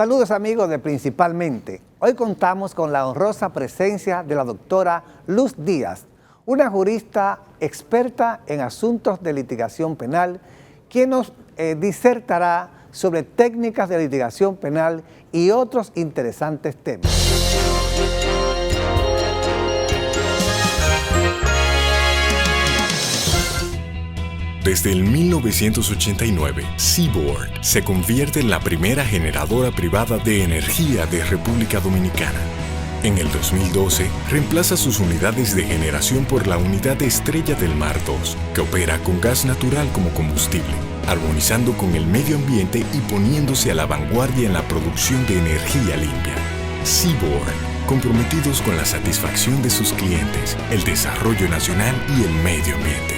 Saludos amigos de Principalmente. Hoy contamos con la honrosa presencia de la doctora Luz Díaz, una jurista experta en asuntos de litigación penal, quien nos disertará sobre técnicas de litigación penal y otros interesantes temas. Desde el 1989, Seaboard se convierte en la primera generadora privada de energía de República Dominicana. En el 2012, reemplaza sus unidades de generación por la unidad Estrella del Mar 2, que opera con gas natural como combustible, armonizando con el medio ambiente y poniéndose a la vanguardia en la producción de energía limpia. Seaboard, comprometidos con la satisfacción de sus clientes, el desarrollo nacional y el medio ambiente.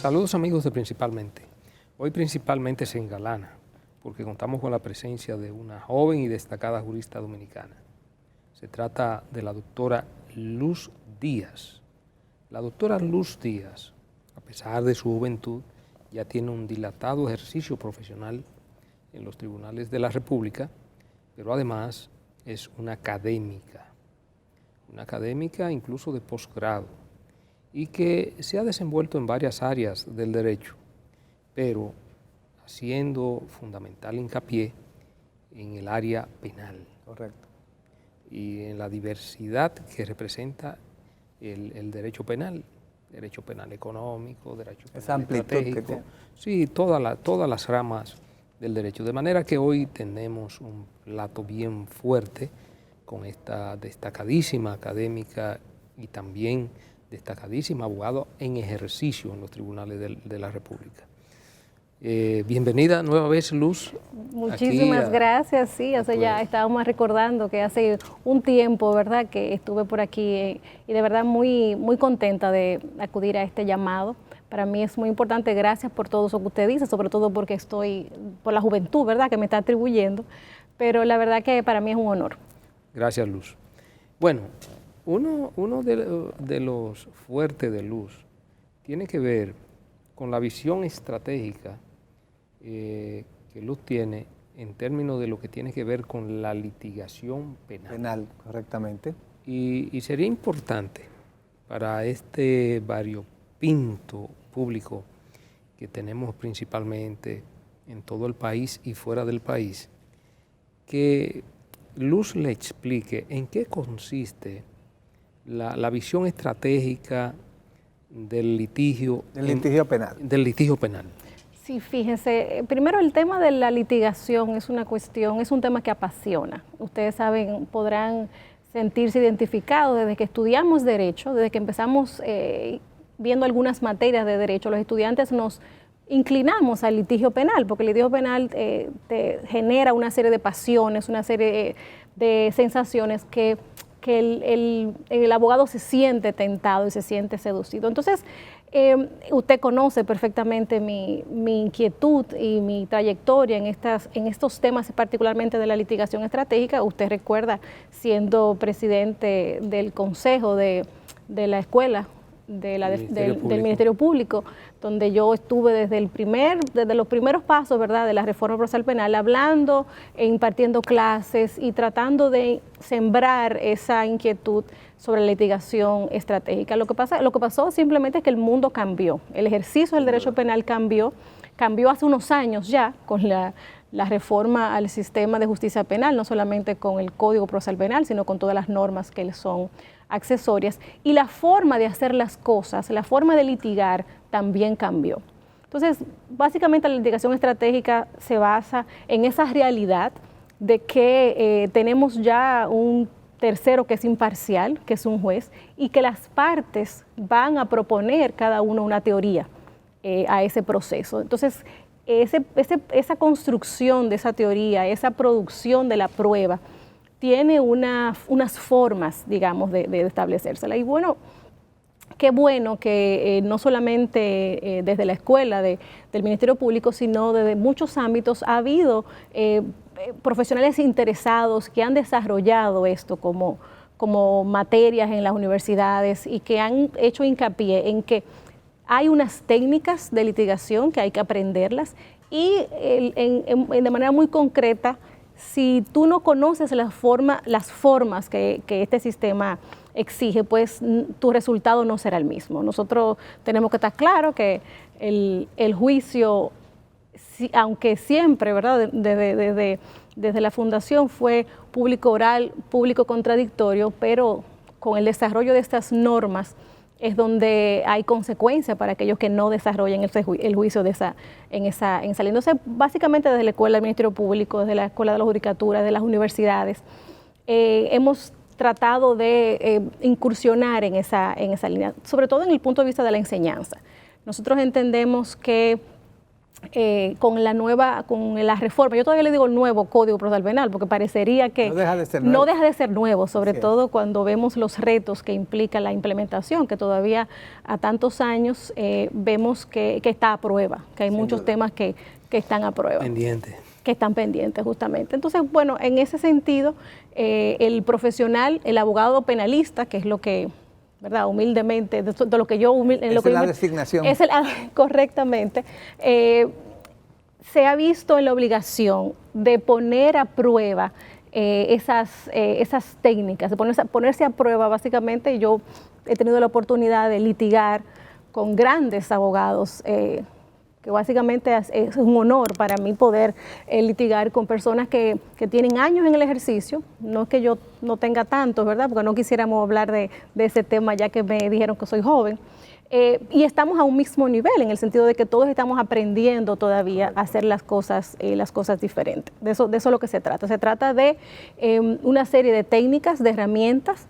Saludos amigos de Principalmente. Hoy Principalmente se engalana porque contamos con la presencia de una joven y destacada jurista dominicana. Se trata de la doctora Luz Díaz. La doctora Luz Díaz, a pesar de su juventud, ya tiene un dilatado ejercicio profesional en los tribunales de la República, pero además es una académica incluso de posgrado, y que se ha desenvuelto en varias áreas del derecho, pero haciendo fundamental hincapié en el área penal. Correcto. Y en la diversidad que representa el derecho penal económico, derecho penal esa amplitud estratégico, que tiene. Sí, todas las ramas del derecho. De manera que hoy tenemos un plato bien fuerte con esta destacadísima académica y también destacadísima abogado en ejercicio en los tribunales de la República. Bienvenida nueva vez, Luz. Muchísimas gracias, sí, o sea, ya estábamos recordando que hace un tiempo, ¿verdad?, que estuve por aquí y de verdad muy contenta de acudir a este llamado. Para mí es muy importante, gracias por todo eso que usted dice, sobre todo porque estoy, por la juventud, ¿verdad?, que me está atribuyendo, pero la verdad que para mí es un honor. Gracias, Luz. Bueno, uno de los fuertes de Luz tiene que ver con la visión estratégica que Luz tiene en términos de lo que tiene que ver con la litigación penal. Penal, correctamente. Y sería importante para este variopinto público que tenemos principalmente en todo el país y fuera del país, que Luz le explique en qué consiste la visión estratégica del litigio. Del litigio penal. Del litigio penal. Sí, fíjense, primero el tema de la litigación es un tema que apasiona. Ustedes saben, podrán sentirse identificados desde que estudiamos derecho, desde que empezamos viendo algunas materias de derecho, los estudiantes nos inclinamos al litigio penal, porque el litigio penal te genera una serie de pasiones, una serie de sensaciones que el abogado se siente tentado y se siente seducido. Entonces, usted conoce perfectamente mi inquietud y mi trayectoria en estos temas, particularmente de la litigación estratégica. Usted recuerda siendo presidente del consejo de la escuela del Ministerio Público, donde yo estuve desde los primeros pasos, ¿verdad?, de la reforma procesal penal, hablando e impartiendo clases y tratando de sembrar esa inquietud sobre la litigación estratégica. Lo que pasó simplemente es que el mundo cambió, el ejercicio del derecho penal cambió hace unos años ya con la reforma al sistema de justicia penal, no solamente con el Código Procesal Penal, sino con todas las normas que le son accesorias, y la forma de hacer las cosas, la forma de litigar también cambió. Entonces, básicamente la litigación estratégica se basa en esa realidad de que tenemos ya un tercero que es imparcial, que es un juez, y que las partes van a proponer cada uno una teoría a ese proceso. Entonces, esa construcción de esa teoría, esa producción de la prueba, tiene unas formas, digamos, de establecérsela. Y bueno, qué bueno que no solamente desde la escuela del Ministerio Público, sino desde muchos ámbitos ha habido profesionales interesados que han desarrollado esto como como materias en las universidades y que han hecho hincapié en que hay unas técnicas de litigación que hay que aprenderlas y de manera muy concreta, si tú no conoces las formas que este sistema exige, pues tu resultado no será el mismo. Nosotros tenemos que estar claros que el juicio, aunque siempre, ¿verdad? Desde la fundación fue público oral, público contradictorio, pero con el desarrollo de estas normas es donde hay consecuencias para aquellos que no desarrollen el juicio en esa ley. Entonces, básicamente desde la Escuela del Ministerio Público, desde la Escuela de la Judicatura, de las universidades, hemos tratado de incursionar en esa línea, sobre todo en el punto de vista de la enseñanza. Nosotros entendemos que con la reforma, yo todavía le digo el nuevo Código Procesal Penal, porque parecería que no deja de ser nuevo, sobre todo cuando vemos los retos que implica la implementación, que todavía a tantos años vemos que está a prueba, que hay muchos temas que están a prueba. Que están pendientes, justamente. Entonces, bueno, en ese sentido, el profesional, el abogado penalista, que es lo que, ¿verdad? Humildemente, de lo que yo... la designación. Correctamente. Se ha visto en la obligación de poner a prueba esas técnicas, de ponerse a prueba, básicamente. Yo he tenido la oportunidad de litigar con grandes abogados, que básicamente es un honor para mí poder litigar con personas que tienen años en el ejercicio. No es que yo no tenga tantos, ¿verdad? Porque no quisiéramos hablar de ese tema ya que me dijeron que soy joven. Y estamos a un mismo nivel, en el sentido de que todos estamos aprendiendo todavía a hacer las cosas diferentes. De eso es lo que se trata. Se trata de una serie de técnicas, de herramientas,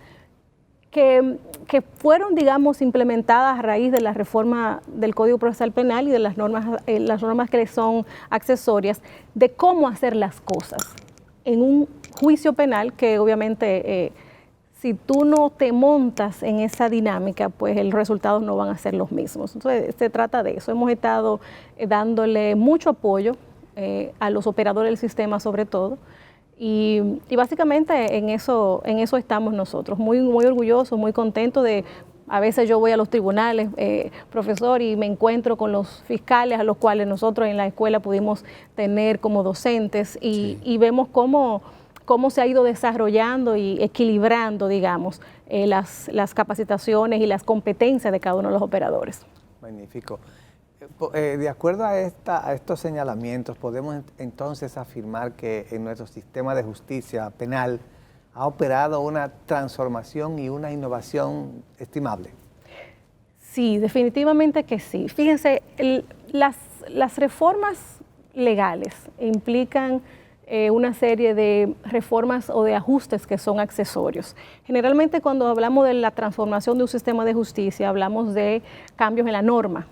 que fueron, digamos, implementadas a raíz de la reforma del Código Procesal Penal y de las normas que son accesorias, de cómo hacer las cosas en un juicio penal que obviamente si tú no te montas en esa dinámica, pues los resultados no van a ser los mismos. Entonces se trata de eso. Hemos estado dándole mucho apoyo a los operadores del sistema sobre todo. Y básicamente en eso estamos nosotros, muy, muy orgullosos, muy contentos de, a veces yo voy a los tribunales, profesor, y me encuentro con los fiscales a los cuales nosotros en la escuela pudimos tener como docentes y vemos cómo se ha ido desarrollando y equilibrando, digamos, las capacitaciones y las competencias de cada uno de los operadores. Magnífico. De acuerdo a estos señalamientos, podemos entonces afirmar que en nuestro sistema de justicia penal ha operado una transformación y una innovación estimable. Sí, definitivamente que sí. Fíjense, las reformas legales implican una serie de reformas o de ajustes que son accesorios. Generalmente cuando hablamos de la transformación de un sistema de justicia, hablamos de cambios en la norma.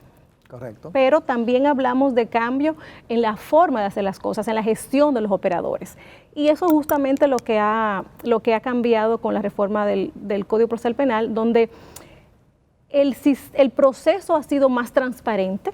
Correcto. Pero también hablamos de cambio en la forma de hacer las cosas, en la gestión de los operadores. Y eso es justamente lo que ha cambiado con la reforma del Código Procesal Penal, donde el proceso ha sido más transparente.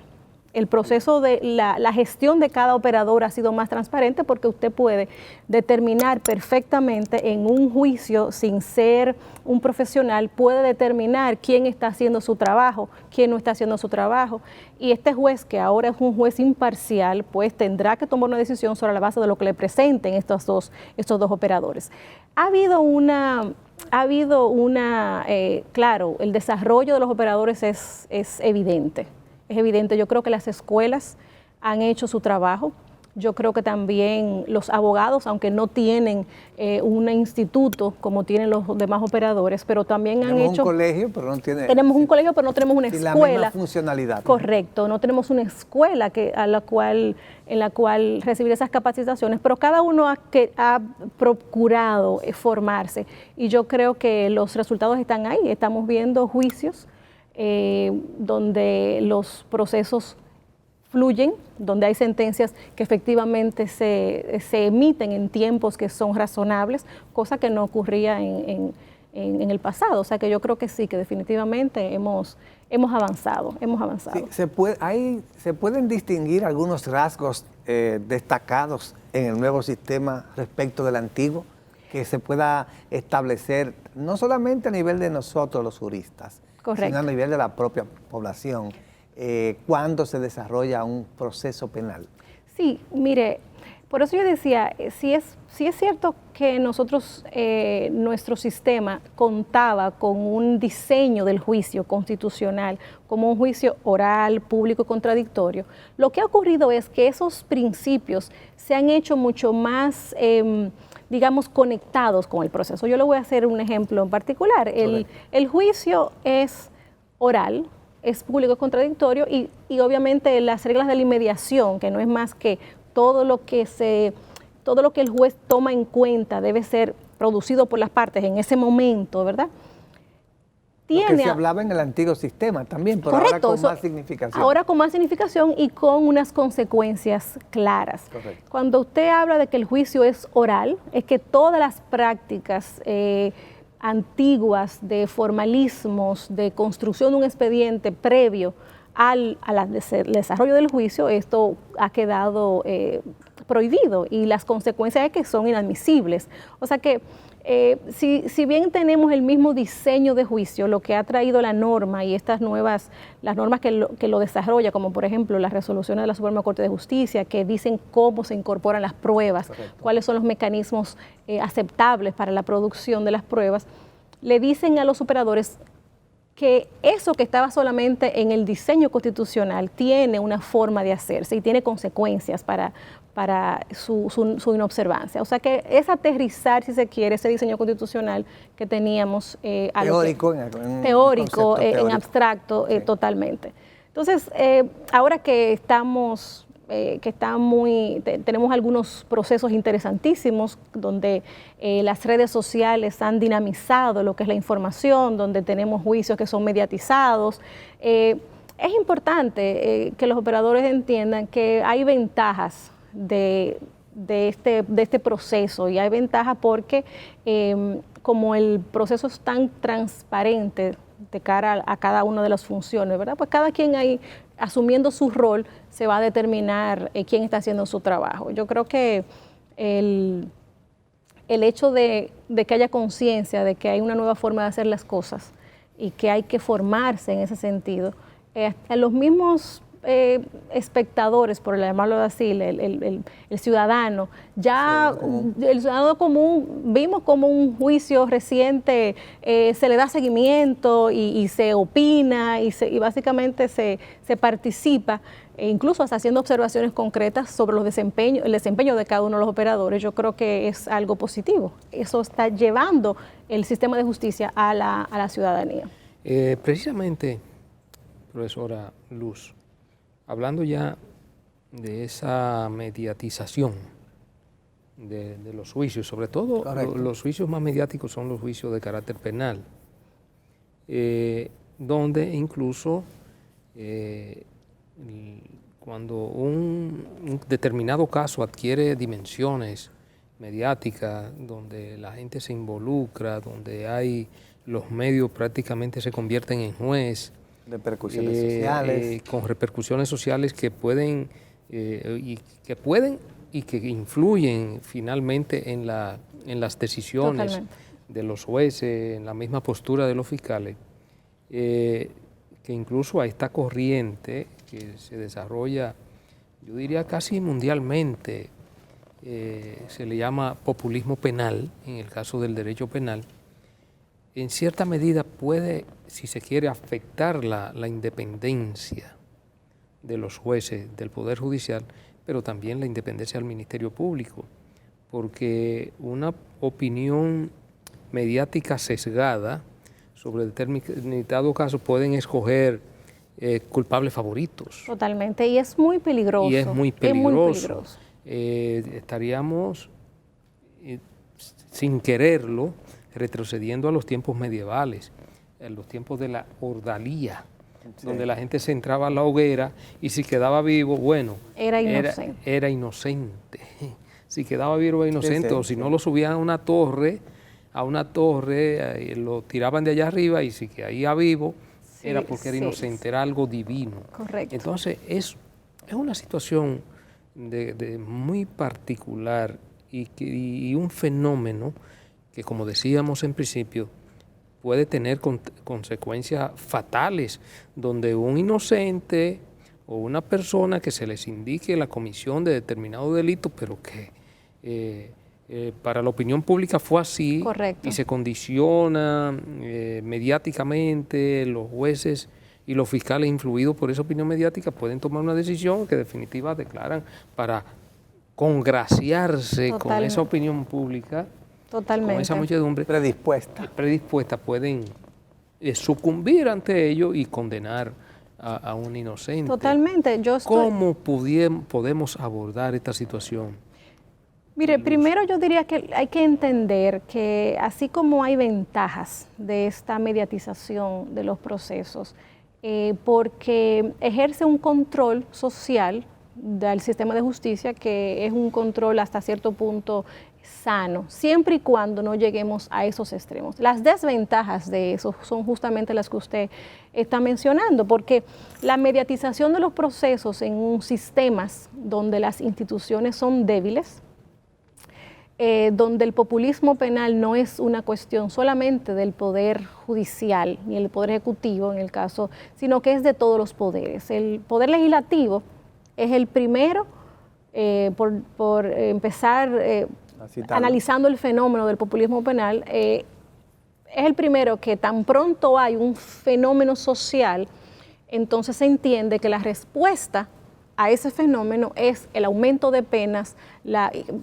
El proceso de la gestión de cada operador ha sido más transparente porque usted puede determinar perfectamente en un juicio, sin ser un profesional, puede determinar quién está haciendo su trabajo, quién no está haciendo su trabajo. Y este juez, que ahora es un juez imparcial, pues tendrá que tomar una decisión sobre la base de lo que le presenten estos dos operadores. Claro, el desarrollo de los operadores es evidente. Es evidente, yo creo que las escuelas han hecho su trabajo. Yo creo que también los abogados, aunque no tienen un instituto como tienen los demás operadores, pero también tenemos un colegio, pero no tiene... Tenemos un colegio, pero no tenemos una escuela. La misma funcionalidad. Correcto, no tenemos una escuela en la cual recibir esas capacitaciones, pero cada uno ha procurado formarse. Y yo creo que los resultados están ahí. Estamos viendo juicios donde los procesos fluyen, donde hay sentencias que efectivamente se emiten en tiempos que son razonables, cosa que no ocurría en el pasado. O sea que yo creo que sí, que definitivamente hemos avanzado. Sí, ¿se pueden distinguir algunos rasgos destacados en el nuevo sistema respecto del antiguo que se pueda establecer no solamente a nivel de nosotros los juristas, Correcto. sino a nivel de la propia población, cuando se desarrolla un proceso penal. Sí, mire, por eso yo decía, si es cierto que nosotros, nuestro sistema contaba con un diseño del juicio constitucional como un juicio oral, público y contradictorio, lo que ha ocurrido es que esos principios se han hecho mucho más, digamos, conectados con el proceso. Yo le voy a hacer un ejemplo en particular. El juicio es oral, es público y contradictorio y obviamente las reglas de la inmediación, que no es más que todo lo que el juez toma en cuenta debe ser producido por las partes en ese momento, ¿verdad? Lo que se hablaba en el antiguo sistema también, pero correcto, ahora con más significación. Ahora con más significación y con unas consecuencias claras. Correcto. Cuando usted habla de que el juicio es oral, es que todas las prácticas antiguas de formalismos, de construcción de un expediente previo al desarrollo del juicio, esto ha quedado prohibido y las consecuencias es que son inadmisibles. O sea que si bien tenemos el mismo diseño de juicio, lo que ha traído la norma y estas nuevas, las normas que lo desarrolla, como por ejemplo las resoluciones de la Suprema Corte de Justicia, que dicen cómo se incorporan las pruebas, correcto, cuáles son los mecanismos aceptables para la producción de las pruebas, le dicen a los operadores que eso que estaba solamente en el diseño constitucional tiene una forma de hacerse y tiene consecuencias para su inobservancia. O sea que es aterrizar, si se quiere, ese diseño constitucional que teníamos teórico, en abstracto, sí, totalmente. Entonces, ahora que tenemos algunos procesos interesantísimos donde las redes sociales han dinamizado lo que es la información, donde tenemos juicios que son mediatizados. Es importante que los operadores entiendan que hay ventajas de este proceso y hay ventajas porque como el proceso es tan transparente de cara a cada una de las funciones, ¿verdad? Pues cada quien ahí, asumiendo su rol, se va a determinar quién está haciendo su trabajo. Yo creo que el hecho de que haya conciencia de que hay una nueva forma de hacer las cosas y que hay que formarse en ese sentido, a los mismos espectadores, por llamarlo así, el ciudadano, ya el ciudadano común, vimos como un juicio reciente se le da seguimiento y se opina y básicamente se participa, incluso hasta haciendo observaciones concretas sobre el desempeño de cada uno de los operadores. Yo creo que es algo positivo. Eso está llevando el sistema de justicia a la ciudadanía. Precisamente, profesora Luz, hablando ya de esa mediatización de los juicios, sobre todo los juicios más mediáticos son los juicios de carácter penal, donde incluso cuando un determinado caso adquiere dimensiones mediáticas, donde la gente se involucra, donde los medios prácticamente se convierten en juez, repercusiones sociales. Con repercusiones sociales que pueden y que influyen finalmente en las decisiones totalmente de los jueces, en la misma postura de los fiscales, que incluso a esta corriente que se desarrolla, yo diría casi mundialmente, se le llama populismo penal, en el caso del derecho penal, en cierta medida puede, si se quiere, afectar la independencia de los jueces, del Poder Judicial, pero también la independencia del Ministerio Público, porque una opinión mediática sesgada sobre determinado caso pueden escoger culpables favoritos. Totalmente, y es muy peligroso. Y es muy peligroso. Estaríamos, sin quererlo, retrocediendo a los tiempos medievales, a los tiempos de la ordalía, sí, donde la gente se entraba a la hoguera y si quedaba vivo, bueno, era inocente. Si quedaba vivo era inocente, sí, o si no lo subían a una torre, lo tiraban de allá arriba y si quedaba vivo, sí, era porque era inocente, era algo divino. Correcto. Entonces es una situación de muy particular y un fenómeno que, como decíamos en principio, puede tener consecuencias fatales, donde un inocente o una persona que se les indique la comisión de determinado delito, pero que para la opinión pública fue así. Correcto. Y se condiciona mediáticamente, los jueces y los fiscales influidos por esa opinión mediática pueden tomar una decisión que definitiva declaran para congraciarse con esa opinión pública. Totalmente. Con esa muchedumbre predispuesta, pueden sucumbir ante ello y condenar a un inocente. Totalmente. ¿Cómo podemos abordar esta situación? Mire, primero yo diría que hay que entender que así como hay ventajas de esta mediatización de los procesos, porque ejerce un control social del sistema de justicia, que es un control hasta cierto punto sano, siempre y cuando no lleguemos a esos extremos. Las desventajas de eso son justamente las que usted está mencionando, porque la mediatización de los procesos en sistemas donde las instituciones son débiles, donde el populismo penal no es una cuestión solamente del poder judicial ni el poder ejecutivo en el caso, sino que es de todos los poderes. El poder legislativo es el primero, por empezar analizando el fenómeno del populismo penal, es el primero que tan pronto hay un fenómeno social, entonces se entiende que la respuesta a ese fenómeno es el aumento de penas.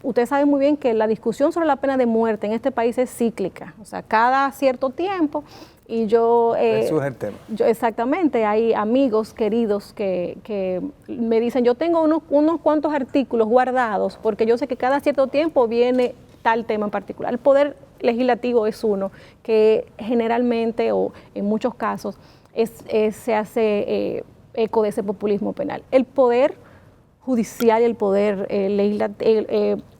Usted sabe muy bien que la discusión sobre la pena de muerte en este país es cíclica, o sea, cada cierto tiempo, y surge el tema. Exactamente, hay amigos queridos que me dicen, yo tengo unos cuantos artículos guardados, porque yo sé que cada cierto tiempo viene tal tema en particular. El poder legislativo es uno que generalmente, o en muchos casos, se hace eco de ese populismo penal. El poder judicial y el poder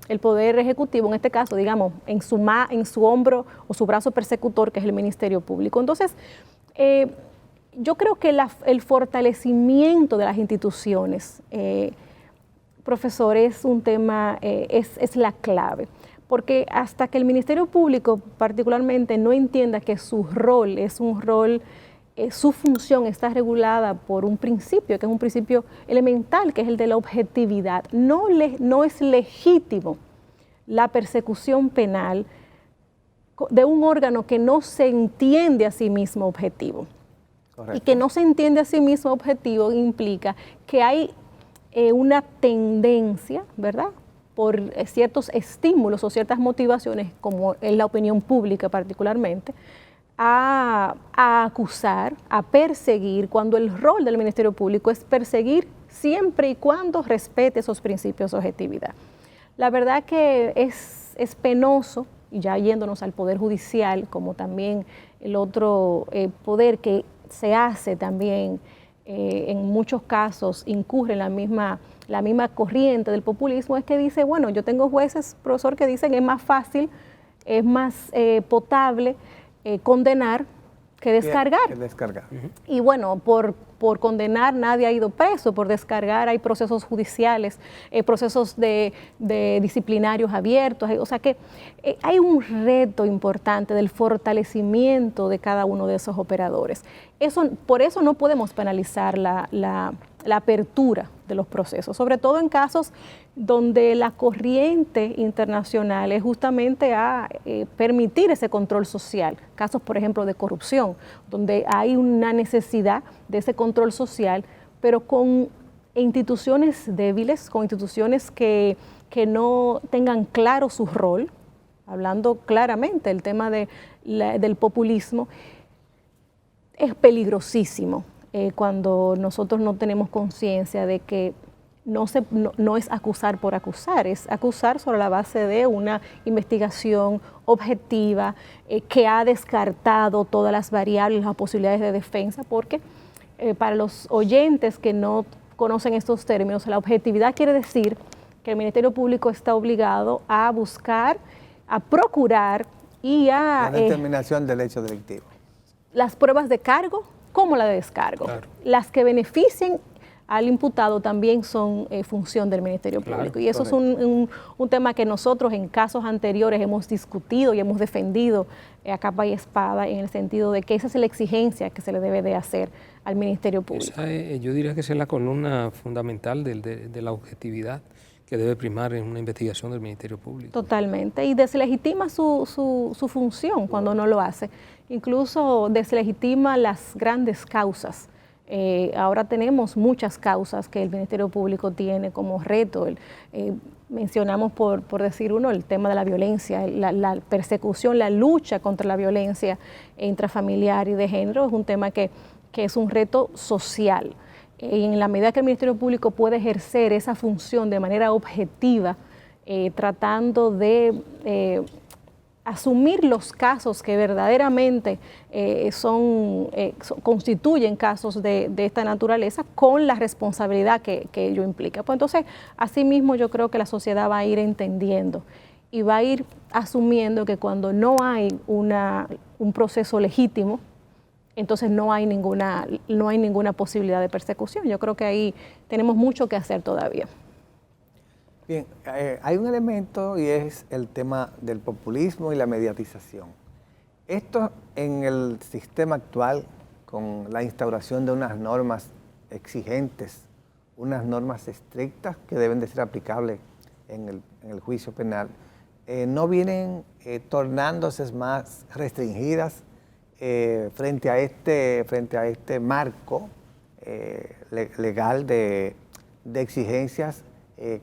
el poder ejecutivo, en este caso, digamos, en su hombro o su brazo persecutor, que es el Ministerio Público. Entonces, yo creo que el fortalecimiento de las instituciones, profesor, es un tema, es la clave. Porque hasta que el Ministerio Público particularmente no entienda que su rol es un rol, su función está regulada por un principio, que es un principio elemental, que es el de la objetividad. No es legítimo la persecución penal de un órgano que no se entiende a sí mismo objetivo. Correcto. Y que no se entiende a sí mismo objetivo implica que hay una tendencia, ¿verdad?, por ciertos estímulos o ciertas motivaciones, como en la opinión pública particularmente, a acusar, a perseguir, cuando el rol del Ministerio Público es perseguir siempre y cuando respete esos principios de objetividad. La verdad que es penoso, y ya yéndonos al Poder Judicial, como también el otro poder que se hace también, en muchos casos incurre en la misma corriente del populismo, es que dice, bueno, yo tengo jueces, profesor, que dicen es más fácil, es más potable condenar que descargar. Y bueno, por condenar nadie ha ido preso, por descargar hay procesos judiciales, procesos de disciplinarios abiertos, o sea que hay un reto importante del fortalecimiento de cada uno de esos operadores. Por eso no podemos penalizar la apertura de los procesos, sobre todo en casos donde la corriente internacional es justamente a permitir ese control social, casos por ejemplo de corrupción, donde hay una necesidad de ese control social, pero con instituciones débiles, con instituciones que no tengan claro su rol, hablando claramente el tema del populismo, es peligrosísimo. Cuando nosotros no tenemos conciencia de que no es acusar por acusar, es acusar sobre la base de una investigación objetiva que ha descartado todas las variables, las posibilidades de defensa, porque para los oyentes que no conocen estos términos, la objetividad quiere decir que el Ministerio Público está obligado a buscar, a procurar y a... La determinación del hecho delictivo. Las pruebas de cargo como la de descargo, claro. Las que beneficien al imputado también son función del Ministerio Público. Y eso correcto. es un tema que nosotros en casos anteriores hemos discutido y hemos defendido a capa y espada, en el sentido de que esa es la exigencia que se le debe de hacer al Ministerio Público. Yo diría que esa es la columna fundamental de la objetividad que debe primar en una investigación del Ministerio Público. Totalmente, y deslegitima su función cuando no lo hace. Incluso deslegitima las grandes causas. Ahora tenemos muchas causas que el Ministerio Público tiene como reto. Mencionamos, por decir uno, el tema de la violencia, la persecución, la lucha contra la violencia intrafamiliar y de género. Es un tema que es un reto social. Y en la medida que el Ministerio Público puede ejercer esa función de manera objetiva, tratando de asumir los casos que verdaderamente constituyen casos de esta naturaleza con la responsabilidad que ello implica. Pues entonces, asimismo, yo creo que la sociedad va a ir entendiendo y va a ir asumiendo que cuando no hay un proceso legítimo, entonces no hay ninguna posibilidad de persecución. Yo creo que ahí tenemos mucho que hacer todavía. Bien, hay un elemento y es el tema del populismo y la mediatización. Esto en el sistema actual, con la instauración de unas normas exigentes, unas normas estrictas que deben de ser aplicables en el juicio penal, no vienen tornándose más restringidas frente a este marco legal de exigencias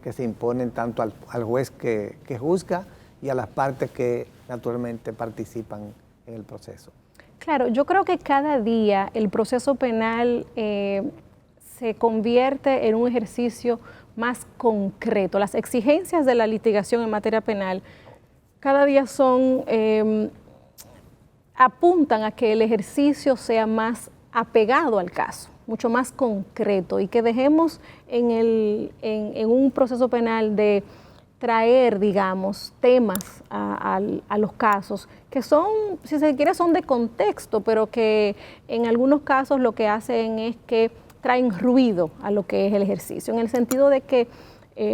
que se imponen tanto al juez que juzga y a las partes que naturalmente participan en el proceso. Claro, yo creo que cada día el proceso penal se convierte en un ejercicio más concreto. Las exigencias de la litigación en materia penal cada día apuntan a que el ejercicio sea más apegado al caso, mucho más concreto, y que dejemos en un proceso penal de traer, digamos, temas a los casos que son, si se quiere, son de contexto, pero que en algunos casos lo que hacen es que traen ruido a lo que es el ejercicio, en el sentido de que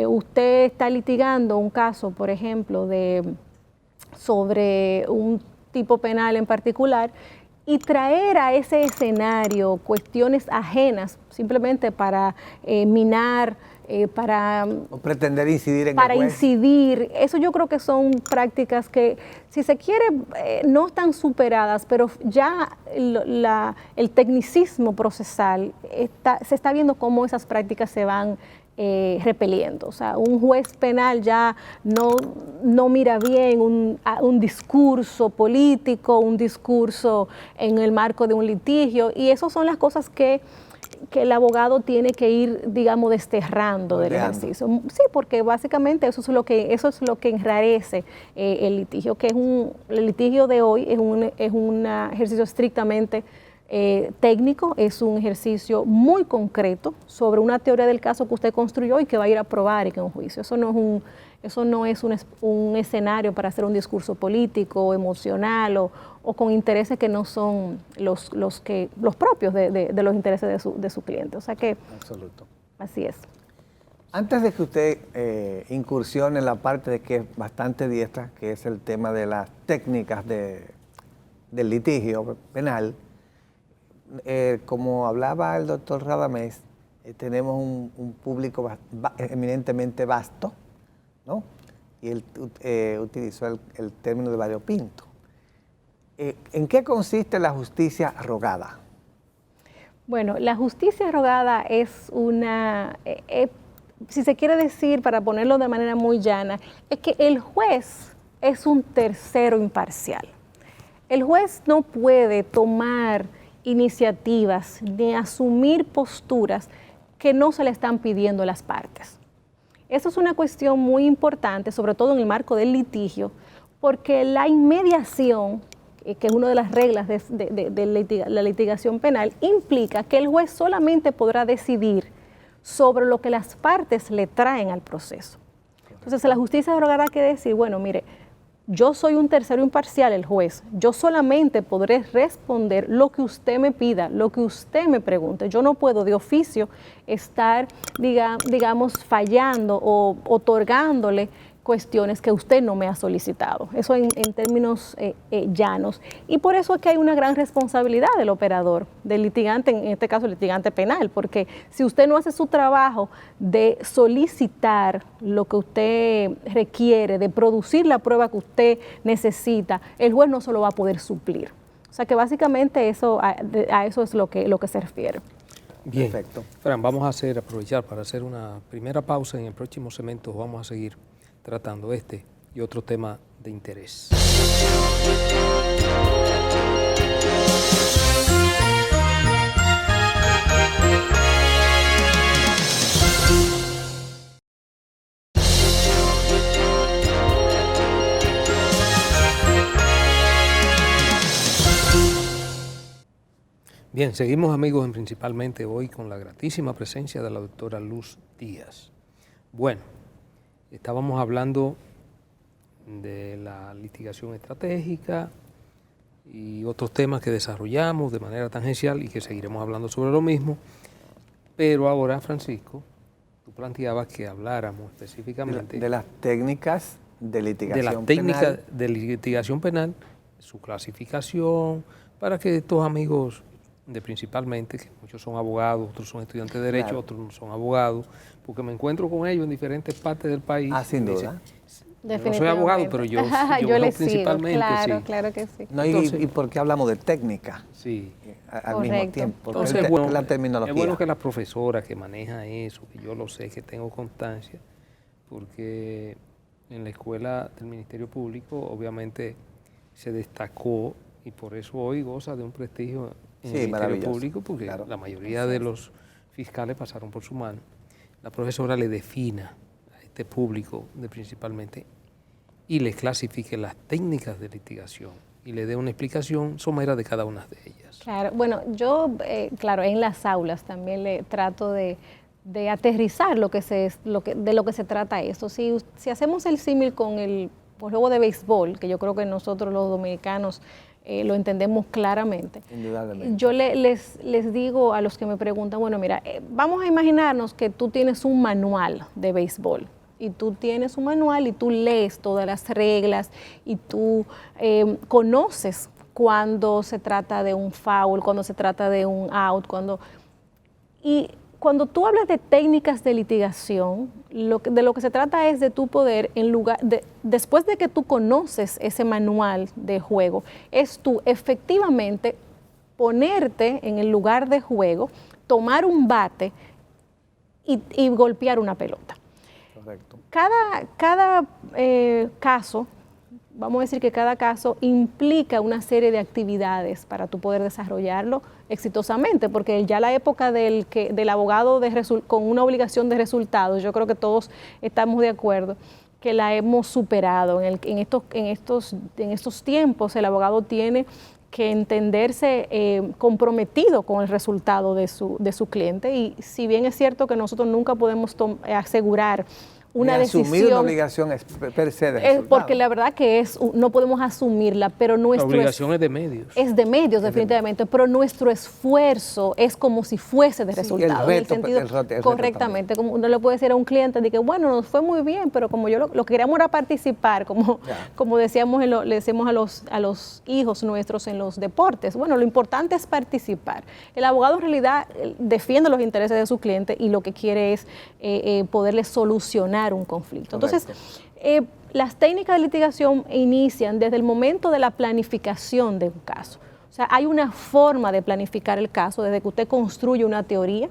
usted está litigando un caso, por ejemplo, sobre un tipo penal en particular, y traer a ese escenario cuestiones ajenas simplemente para minar, o pretender incidir en para el juez. incidir. Eso yo creo que son prácticas que, si se quiere, no están superadas, pero ya el tecnicismo procesal se está viendo cómo esas prácticas se van repeliendo. O sea, un juez penal ya no mira bien un discurso político, un discurso en el marco de un litigio, y esas son las cosas que el abogado tiene que ir, digamos, desterrando del ejercicio. Sí, porque básicamente eso es lo que enrarece el litigio, el litigio de hoy es un ejercicio estrictamente técnico, es un ejercicio muy concreto sobre una teoría del caso que usted construyó y que va a ir a probar en un juicio. Eso no es un escenario para hacer un discurso político, emocional o con intereses que no son los propios de los intereses de su cliente. O sea que, absoluto. Así es. Antes de que usted incursione en la parte de que es bastante diestra, que es el tema de las técnicas del litigio penal, como hablaba el doctor Radamés, tenemos un público eminentemente vasto, ¿no? Y él utilizó el término de variopinto. ¿En qué consiste la justicia rogada? Bueno, la justicia rogada es si se quiere decir, para ponerlo de manera muy llana, es que el juez es un tercero imparcial. El juez no puede tomar iniciativas ni asumir posturas que no se le están pidiendo a las partes. Eso es una cuestión muy importante, sobre todo en el marco del litigio, porque la inmediación, que es una de las reglas de la litigación penal, implica que el juez solamente podrá decidir sobre lo que las partes le traen al proceso. Entonces, la justicia rogada quiere decir, bueno, mire, yo soy un tercero imparcial, el juez. Yo solamente podré responder lo que usted me pida, lo que usted me pregunte. Yo no puedo de oficio estar, digamos, fallando o otorgándole cuestiones que usted no me ha solicitado. Eso en términos llanos. Y por eso es que hay una gran responsabilidad del operador, del litigante, en este caso el litigante penal, porque si usted no hace su trabajo de solicitar lo que usted requiere, de producir la prueba que usted necesita, el juez no se lo va a poder suplir. O sea que básicamente eso, a eso es lo que se refiere. Bien, Perfecto. Fran, vamos a aprovechar para hacer una primera pausa. En el próximo segmento vamos a seguir tratando este y otro tema de interés. Bien, seguimos amigos principalmente hoy con la gratísima presencia de la doctora Luz Díaz. Bueno, estábamos hablando de la litigación estratégica y otros temas que desarrollamos de manera tangencial y que seguiremos hablando sobre lo mismo. Pero ahora, Francisco, tú planteabas que habláramos específicamente de las técnicas de litigación penal. De las técnicas de litigación penal, su clasificación, para que estos amigos, principalmente, que muchos son abogados, otros son estudiantes de Derecho, claro, otros no son abogados, porque me encuentro con ellos en diferentes partes del país. Sin duda. Yo no soy abogado, pero yo les principalmente. Claro, sí. Claro que sí. No, entonces, ¿y por qué hablamos de técnica? Sí. Al mismo tiempo. Porque entonces, bueno, la terminología. Es bueno que la profesora que maneja eso, que yo lo sé, que tengo constancia, porque en la escuela del Ministerio Público obviamente se destacó y por eso hoy goza de un prestigio en el Ministerio Público, porque claro, la mayoría de los fiscales pasaron por su mano. La profesora le defina a este público principalmente y le clasifique las técnicas de litigación y le dé una explicación somera de cada una de ellas. Claro, bueno, yo, claro, en las aulas también le trato de aterrizar de lo que se trata esto. Si hacemos el símil con el juego de béisbol, que yo creo que nosotros los dominicanos lo entendemos claramente. Indudablemente. Yo les digo a los que me preguntan, bueno, mira, vamos a imaginarnos que tú tienes un manual de béisbol y tú tienes un manual y tú lees todas las reglas y tú conoces cuando se trata de un foul, cuando se trata de un out, cuando tú hablas de técnicas de litigación, de lo que se trata es de tu poder, después de que tú conoces ese manual de juego, es tú efectivamente ponerte en el lugar de juego, tomar un bate y golpear una pelota. Correcto. Cada caso, vamos a decir que cada caso implica una serie de actividades para tú poder desarrollarlo exitosamente, porque ya la época del abogado con una obligación de resultados, yo creo que todos estamos de acuerdo que la hemos superado. En estos tiempos el abogado tiene que entenderse comprometido con el resultado de su cliente, y si bien es cierto que nosotros nunca podemos asegurar una decisión, asumir una obligación per se de resultado. Porque la verdad que no podemos asumirla, pero la obligación es de medios. Es de medios, definitivamente, pero nuestro esfuerzo es como si fuese de resultado. El reto, correctamente, como uno le puede decir a un cliente de que bueno, nos fue muy bien, pero como yo lo que queríamos era participar, como decíamos, le decíamos a los hijos nuestros en los deportes, bueno, lo importante es participar. El abogado en realidad defiende los intereses de su cliente y lo que quiere es poderle solucionar un conflicto. Correcto. Entonces, las técnicas de litigación inician desde el momento de la planificación de un caso. O sea, hay una forma de planificar el caso desde que usted construye una teoría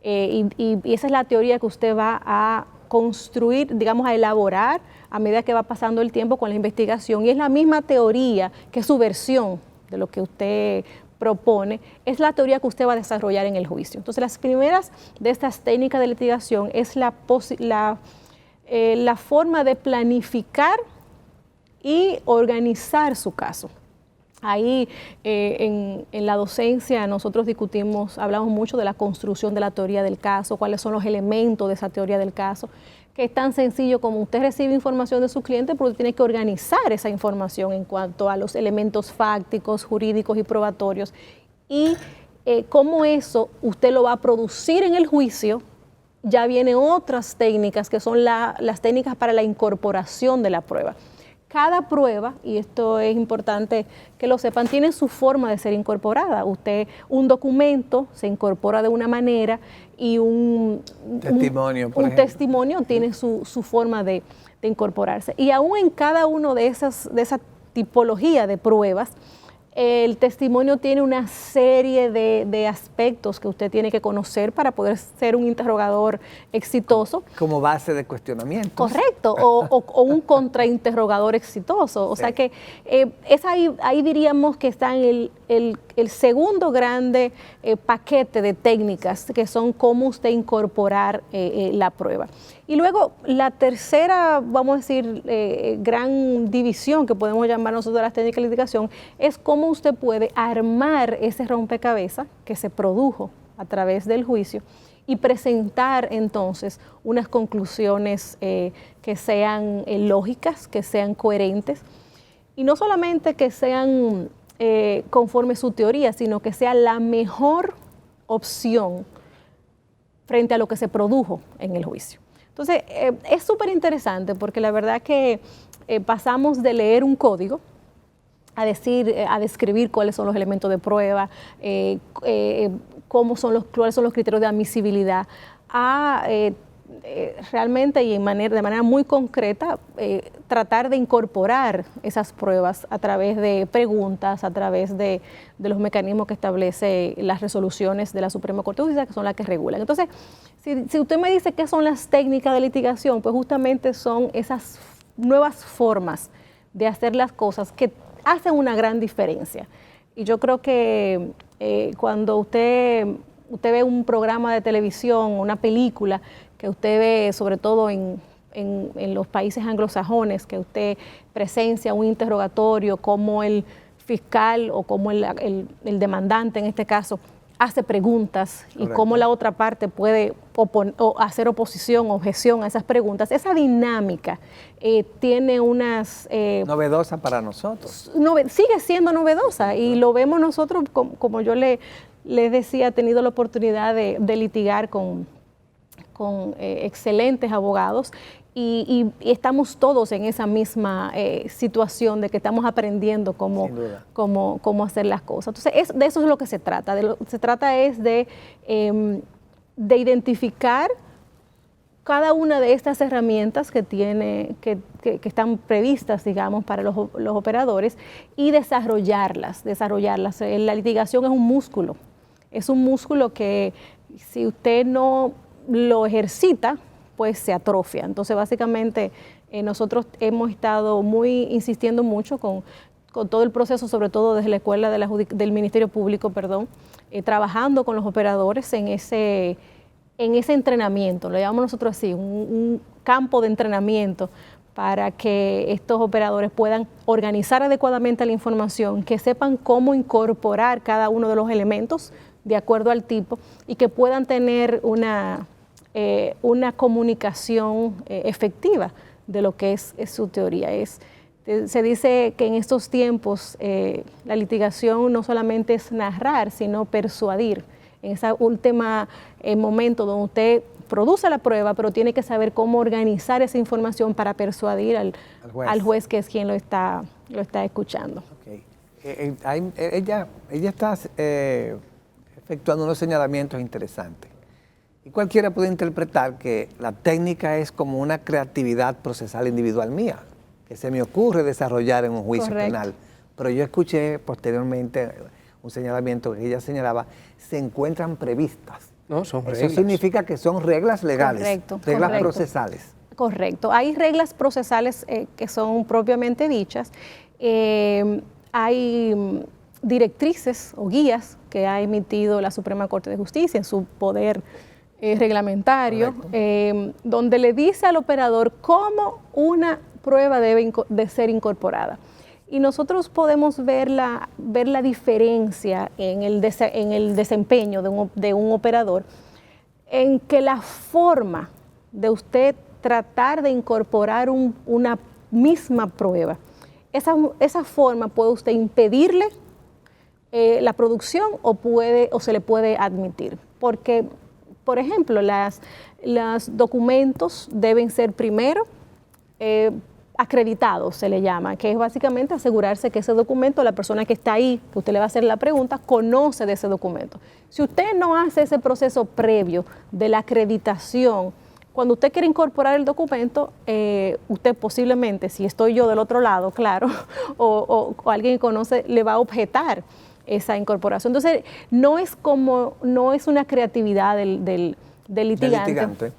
y esa es la teoría que usted va a construir, digamos, a elaborar a medida que va pasando el tiempo con la investigación, y es la misma teoría que su versión de lo que usted propone, es la teoría que usted va a desarrollar en el juicio. Entonces, las primeras de estas técnicas de litigación es la forma de planificar y organizar su caso. Ahí en la docencia nosotros hablamos mucho de la construcción de la teoría del caso, cuáles son los elementos de esa teoría del caso, que es tan sencillo como usted recibe información de su cliente, pero usted tiene que organizar esa información en cuanto a los elementos fácticos, jurídicos y probatorios, y cómo eso usted lo va a producir en el juicio. Ya vienen otras técnicas que son las técnicas para la incorporación de la prueba. Cada prueba, y esto es importante que lo sepan, tiene su forma de ser incorporada. Un documento se incorpora de una manera y un testimonio tiene su forma de incorporarse. Y aún en cada uno de esa tipología de pruebas, el testimonio tiene una serie de aspectos que usted tiene que conocer para poder ser un interrogador exitoso. Como base de cuestionamiento. Correcto, o un contrainterrogador exitoso. O sea que es ahí diríamos que está en el segundo grande paquete de técnicas, que son cómo usted incorporar la prueba. Y luego la tercera, vamos a decir, gran división que podemos llamar nosotros las técnicas de litigación, es cómo usted puede armar ese rompecabezas que se produjo a través del juicio y presentar entonces unas conclusiones que sean lógicas, que sean coherentes, y no solamente que sean conforme su teoría, sino que sea la mejor opción frente a lo que se produjo en el juicio. Entonces, es súper interesante porque la verdad que pasamos de leer un código a describir cuáles son los elementos de prueba, cuáles son los criterios de admisibilidad, a realmente y de manera muy concreta tratar de incorporar esas pruebas a través de preguntas, a través de los mecanismos que establece las resoluciones de la Suprema Corte de Justicia, que son las que regulan. Entonces, si usted me dice qué son las técnicas de litigación, pues justamente son esas nuevas formas de hacer las cosas que hacen una gran diferencia. Y yo creo que cuando usted ve un programa de televisión, una película, que usted ve sobre todo en los países anglosajones, que usted presencia un interrogatorio, como el fiscal o como el demandante en este caso hace preguntas. Correcto. Y cómo la otra parte puede hacer oposición, objeción a esas preguntas. Esa dinámica tiene unas... novedosa para nosotros. Sigue siendo novedosa y lo vemos nosotros, como yo les decía, he tenido la oportunidad de litigar con excelentes abogados y estamos todos en esa misma situación de que estamos aprendiendo cómo hacer las cosas. Entonces, de eso es lo que se trata. Se trata es de identificar cada una de estas herramientas que están previstas, digamos, para los operadores y desarrollarlas. La litigación es un músculo que si usted no lo ejercita, pues se atrofia. Entonces, básicamente, nosotros hemos estado insistiendo mucho con todo el proceso, sobre todo desde la escuela del Ministerio Público, trabajando con los operadores en ese entrenamiento, lo llamamos nosotros así, un campo de entrenamiento para que estos operadores puedan organizar adecuadamente la información, que sepan cómo incorporar cada uno de los elementos de acuerdo al tipo y que puedan tener una comunicación efectiva de lo que es su teoría. Se dice que en estos tiempos la litigación no solamente es narrar, sino persuadir. En ese último momento donde usted produce la prueba, pero tiene que saber cómo organizar esa información para persuadir al juez, que es quien lo está escuchando. Okay. Ella está efectuando unos señalamientos interesantes. Y cualquiera puede interpretar que la técnica es como una creatividad procesal individual mía, que se me ocurre desarrollar en un juicio penal. Pero yo escuché posteriormente un señalamiento que ella señalaba, se encuentran previstas. No, son reglas. Eso significa que son reglas legales, reglas procesales. Correcto. Hay reglas procesales que son propiamente dichas. Hay directrices o guías que ha emitido la Suprema Corte de Justicia en su poder reglamentario, donde le dice al operador cómo una prueba debe de ser incorporada. Y nosotros podemos ver la diferencia en el desempeño de un operador, en que la forma de usted tratar de incorporar una misma prueba. Esa forma puede usted impedirle la producción o se le puede admitir. Porque, por ejemplo, los documentos deben ser primero acreditados, se le llama, que es básicamente asegurarse que ese documento, la persona que está ahí, que usted le va a hacer la pregunta, conoce de ese documento. Si usted no hace ese proceso previo de la acreditación, cuando usted quiere incorporar el documento, usted posiblemente, si estoy yo del otro lado, claro, o alguien que conoce, le va a objetar esa incorporación. Entonces, no es una creatividad del litigante,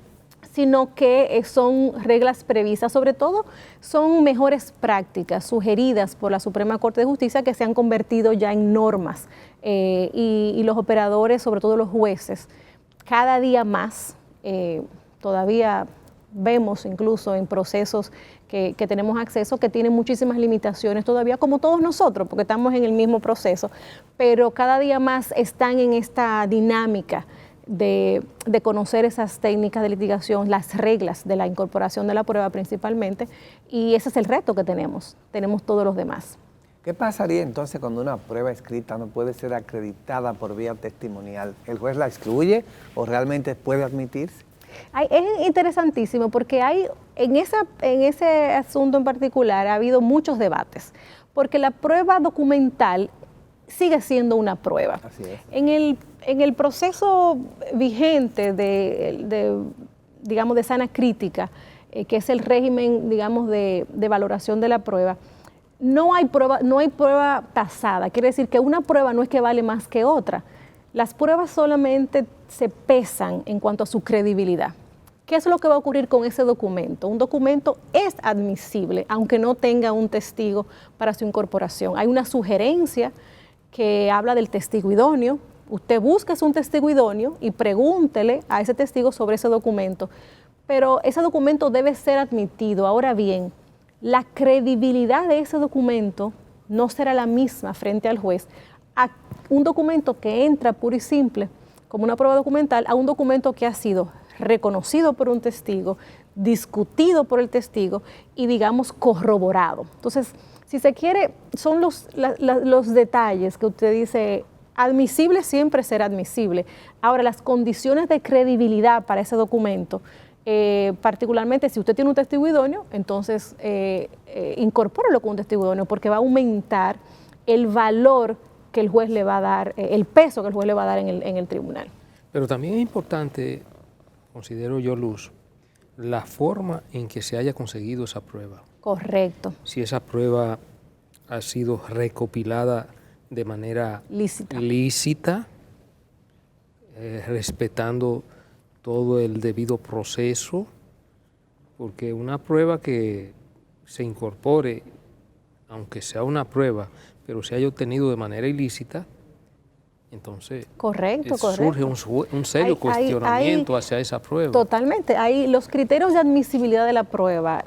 sino que son reglas previstas, sobre todo son mejores prácticas sugeridas por la Suprema Corte de Justicia que se han convertido ya en normas y los operadores, sobre todo los jueces, cada día más, todavía vemos incluso en procesos que tenemos acceso que tienen muchísimas limitaciones todavía, como todos nosotros, porque estamos en el mismo proceso, pero cada día más están en esta dinámica de conocer esas técnicas de litigación, las reglas de la incorporación de la prueba principalmente, y ese es el reto que tenemos todos los demás. ¿Qué pasaría entonces cuando una prueba escrita no puede ser acreditada por vía testimonial? ¿El juez la excluye o realmente puede admitirse? Es interesantísimo porque en ese asunto en particular ha habido muchos debates, porque la prueba documental sigue siendo una prueba. Así es. En el proceso vigente digamos, de sana crítica, que es el régimen, digamos, de valoración de la prueba, no hay prueba tasada. Quiere decir que una prueba no es que vale más que otra. Las pruebas solamente se pesan en cuanto a su credibilidad. ¿Qué es lo que va a ocurrir con ese documento? Un documento es admisible, aunque no tenga un testigo para su incorporación. Hay una sugerencia que habla del testigo idóneo. Usted busca un testigo idóneo y pregúntele a ese testigo sobre ese documento. Pero ese documento debe ser admitido. Ahora bien, la credibilidad de ese documento no será la misma frente al juez a un documento que entra puro y simple como una prueba documental a un documento que ha sido reconocido por un testigo, discutido por el testigo y, digamos, corroborado. Entonces, si se quiere, son los detalles que usted dice, admisible siempre será admisible. Ahora, las condiciones de credibilidad para ese documento, particularmente si usted tiene un testigo idóneo, entonces incorpórelo con un testigo idóneo porque va a aumentar el valor que el juez le va a dar, el peso que el juez le va a dar en el tribunal. Pero también es importante, considero yo, Luz, la forma en que se haya conseguido esa prueba. Correcto. Si esa prueba ha sido recopilada de manera lícita, respetando todo el debido proceso, porque una prueba que se incorpore, aunque sea una prueba, pero se haya obtenido de manera ilícita, entonces surge un serio cuestionamiento hacia esa prueba. Totalmente. Los criterios de admisibilidad de la prueba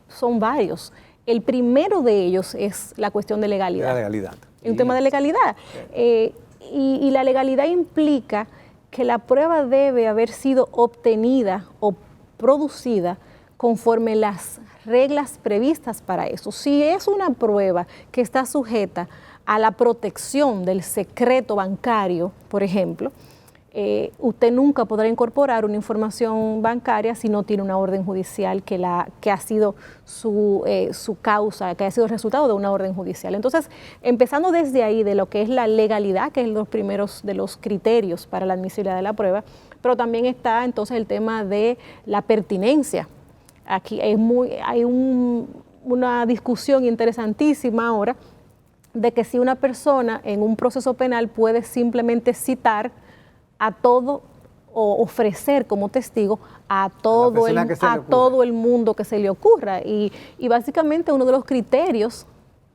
son varios. El primero de ellos es la cuestión de legalidad. La legalidad. Es un tema de legalidad. Y la legalidad implica que la prueba debe haber sido obtenida o producida conforme las reglas previstas para eso. Si es una prueba que está sujeta a la protección del secreto bancario, por ejemplo, usted nunca podrá incorporar una información bancaria si no tiene una orden judicial que ha sido su causa, que ha sido el resultado de una orden judicial. Entonces, empezando desde ahí, de lo que es la legalidad, que es los primeros de los criterios para la admisibilidad de la prueba, pero también está entonces el tema de la pertinencia. Aquí hay una discusión interesantísima ahora de que si una persona en un proceso penal puede simplemente citar a todo o ofrecer como testigo a todo el mundo que se le ocurra. Y básicamente uno de los criterios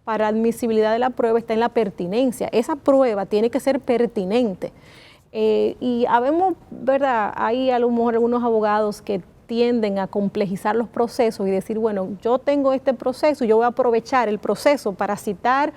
para admisibilidad de la prueba está en la pertinencia. Esa prueba tiene que ser pertinente. Y habemos, ¿verdad? Hay a lo mejor algunos abogados que tienden a complejizar los procesos y decir, bueno, yo tengo este proceso, yo voy a aprovechar el proceso para citar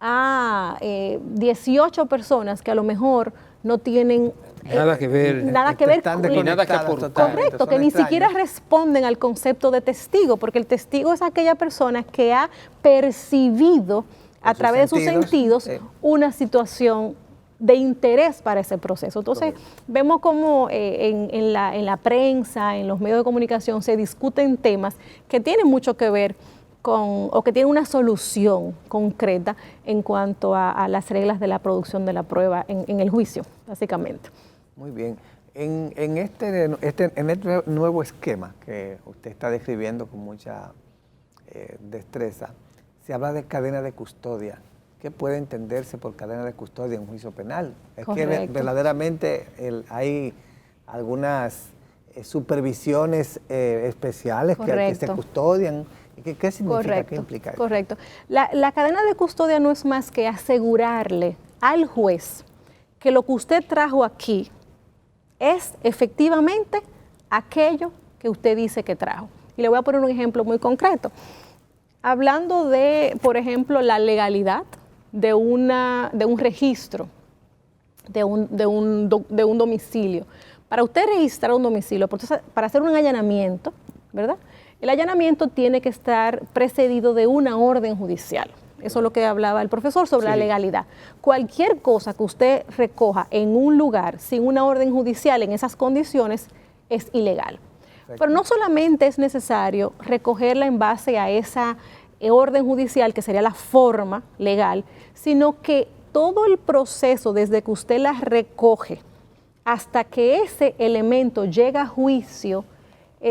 a 18 personas que a lo mejor no tienen Nada que ver. Nada que ver Están con- Ni nada que desconectadas aportar. totalmente, Correcto, son que ni extraños. siquiera responden al concepto de testigo, porque el testigo es aquella persona que ha percibido a sus través de sus sentidos, sentidos una situación de interés para ese proceso. Entonces, vemos como en la prensa, en los medios de comunicación, se discuten temas que tienen mucho que ver con, o que tienen una solución concreta en cuanto a las reglas de la producción de la prueba en el juicio, básicamente. Muy bien. En este nuevo esquema que usted está describiendo con mucha destreza, se habla de cadena de custodia. ¿Qué puede entenderse por cadena de custodia en un juicio penal? Es que Correcto. verdaderamente hay algunas supervisiones especiales que se Correcto. custodian. ¿Qué significa? Correcto, ¿Qué implica eso? correcto. La cadena de custodia no es más que asegurarle al juez que lo que usted trajo aquí es efectivamente aquello que usted dice que trajo. Y le voy a poner un ejemplo muy concreto. Hablando de, por ejemplo, la legalidad de un registro, de un domicilio. Para usted registrar un domicilio, para hacer un allanamiento, ¿verdad? El allanamiento tiene que estar precedido de una orden judicial. Eso es lo que hablaba el profesor sobre la legalidad. Cualquier cosa que usted recoja en un lugar sin una orden judicial en esas condiciones es ilegal. Pero no solamente es necesario recogerla en base a esa orden judicial, que sería la forma legal, sino que todo el proceso desde que usted la recoge hasta que ese elemento llega a juicio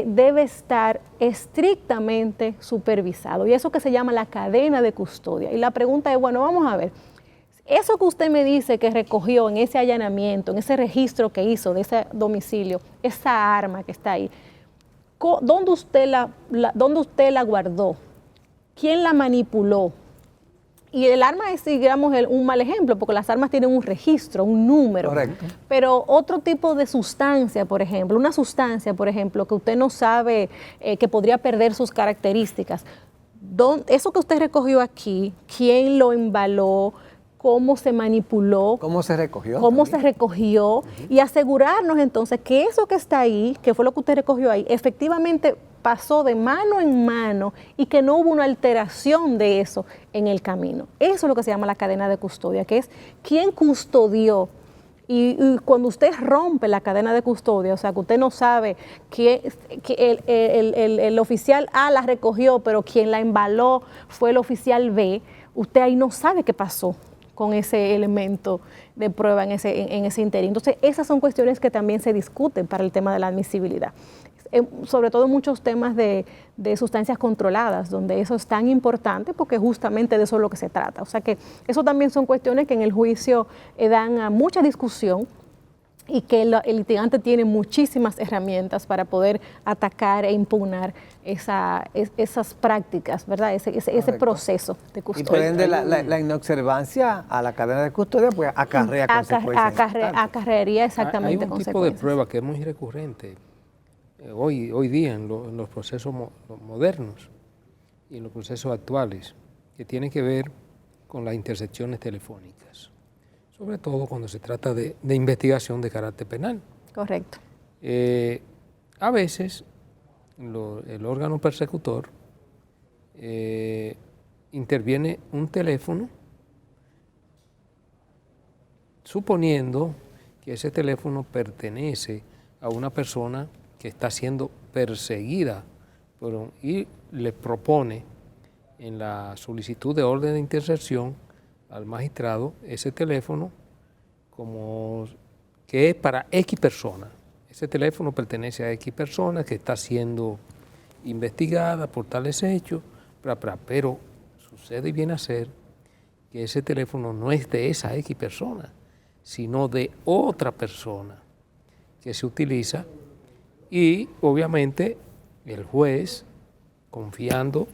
debe estar estrictamente supervisado. Y eso que se llama la cadena de custodia. Y la pregunta es, bueno, vamos a ver, eso que usted me dice que recogió en ese allanamiento, en ese registro que hizo de ese domicilio, esa arma que está ahí, ¿dónde usted la guardó? ¿Quién la manipuló? Y el arma es, digamos, un mal ejemplo, porque las armas tienen un registro, un número. Correcto. Pero otro tipo de sustancia, por ejemplo, una sustancia, por ejemplo, que usted no sabe que podría perder sus características. Eso que usted recogió aquí, ¿quién lo embaló? ¿Cómo se manipuló? ¿Cómo se recogió? Cómo también? se recogió y asegurarnos entonces que eso que está ahí, que fue lo que usted recogió ahí, efectivamente pasó de mano en mano y que no hubo una alteración de eso en el camino. Eso es lo que se llama la cadena de custodia, que es quién custodió. Y cuando usted rompe la cadena de custodia, o sea, que usted no sabe que el oficial A la recogió, pero quien la embaló fue el oficial B, usted ahí no sabe qué pasó con ese elemento de prueba en ese interín. Entonces, esas son cuestiones que también se discuten para el tema de la admisibilidad. Sobre todo muchos temas de sustancias controladas, donde eso es tan importante porque justamente de eso es lo que se trata. O sea que eso también son cuestiones que en el juicio dan a mucha discusión y que el litigante tiene muchísimas herramientas para poder atacar e impugnar esas prácticas, ¿verdad? Ese proceso de Y custodia. por ende la inobservancia a la cadena de custodia pues acarrea consecuencias. Acarrearía exactamente Hay un tipo de consecuencias. prueba que es muy recurrente hoy día en los procesos modernos y en los procesos actuales, que tiene que ver con las intercepciones telefónicas, sobre todo cuando se trata de investigación de carácter penal. Correcto. A veces el órgano persecutor interviene un teléfono suponiendo que ese teléfono pertenece a una persona que está siendo perseguida y le propone en la solicitud de orden de intercepción al magistrado ese teléfono como que es para X persona. Ese teléfono pertenece a X persona que está siendo investigada por tales hechos, pero sucede y viene a ser que ese teléfono no es de esa X persona, sino de otra persona que se utiliza y obviamente el juez, confiando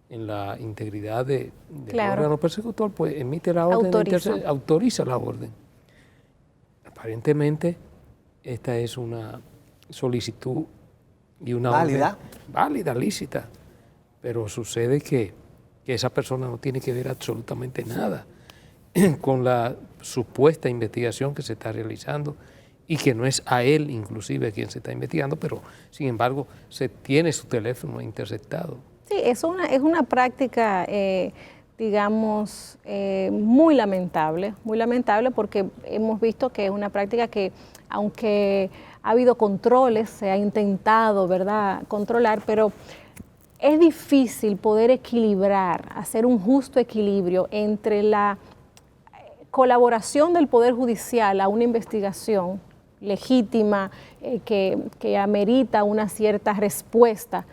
en la integridad del órgano persecutor, pues emite la orden, autoriza la orden. Aparentemente esta es una solicitud y una válida. orden válida, lícita, pero sucede que esa persona no tiene que ver absolutamente nada con la supuesta investigación que se está realizando y que no es a él inclusive quien se está investigando, pero sin embargo se tiene su teléfono interceptado. Sí, es una práctica, digamos, muy lamentable porque hemos visto que es una práctica que, aunque ha habido controles, se ha intentado, ¿verdad?, controlar, pero es difícil poder equilibrar, hacer un justo equilibrio entre la colaboración del Poder Judicial a una investigación legítima que amerita una cierta respuesta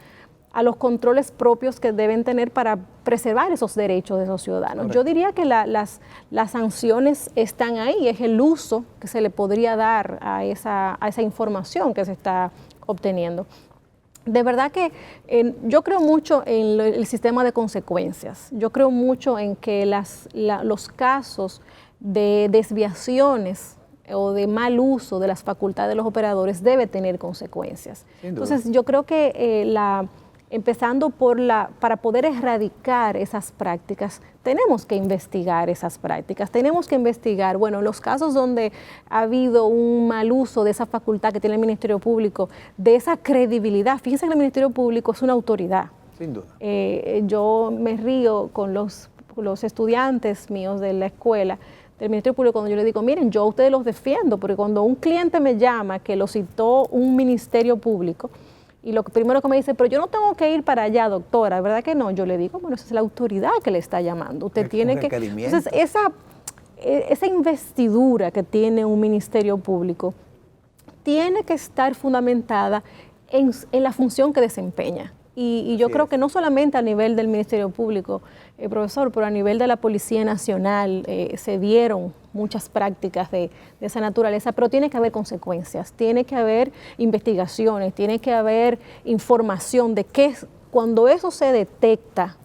a los controles propios que deben tener para preservar esos derechos de esos ciudadanos. Correcto. Yo diría que las sanciones están ahí, es el uso que se le podría dar a esa información que se está obteniendo. De verdad que yo creo mucho en el sistema de consecuencias. Yo creo mucho en que los casos de desviaciones o de mal uso de las facultades de los operadores debe tener consecuencias. Entonces, yo creo que empezando para poder erradicar esas prácticas, tenemos que investigar esas prácticas, tenemos que investigar, bueno, los casos donde ha habido un mal uso de esa facultad que tiene el Ministerio Público, de esa credibilidad. Fíjense que el Ministerio Público es una autoridad. Sin duda. Yo me río con los estudiantes míos de la escuela, del Ministerio Público, cuando yo les digo, miren, yo a ustedes los defiendo, porque cuando un cliente me llama que lo citó un Ministerio Público, y lo primero que me dice, pero yo no tengo que ir para allá, doctora, ¿verdad que no? Yo le digo, bueno, esa es la autoridad que le está llamando. Usted tiene que... Entonces, esa investidura que tiene un Ministerio Público tiene que estar fundamentada en la función que desempeña. Y yo creo que no solamente a nivel del Ministerio Público, profesor, pero a nivel de la Policía Nacional se dieron muchas prácticas de esa naturaleza, pero tiene que haber consecuencias, tiene que haber investigaciones, tiene que haber información de qué, cuando eso se detecta,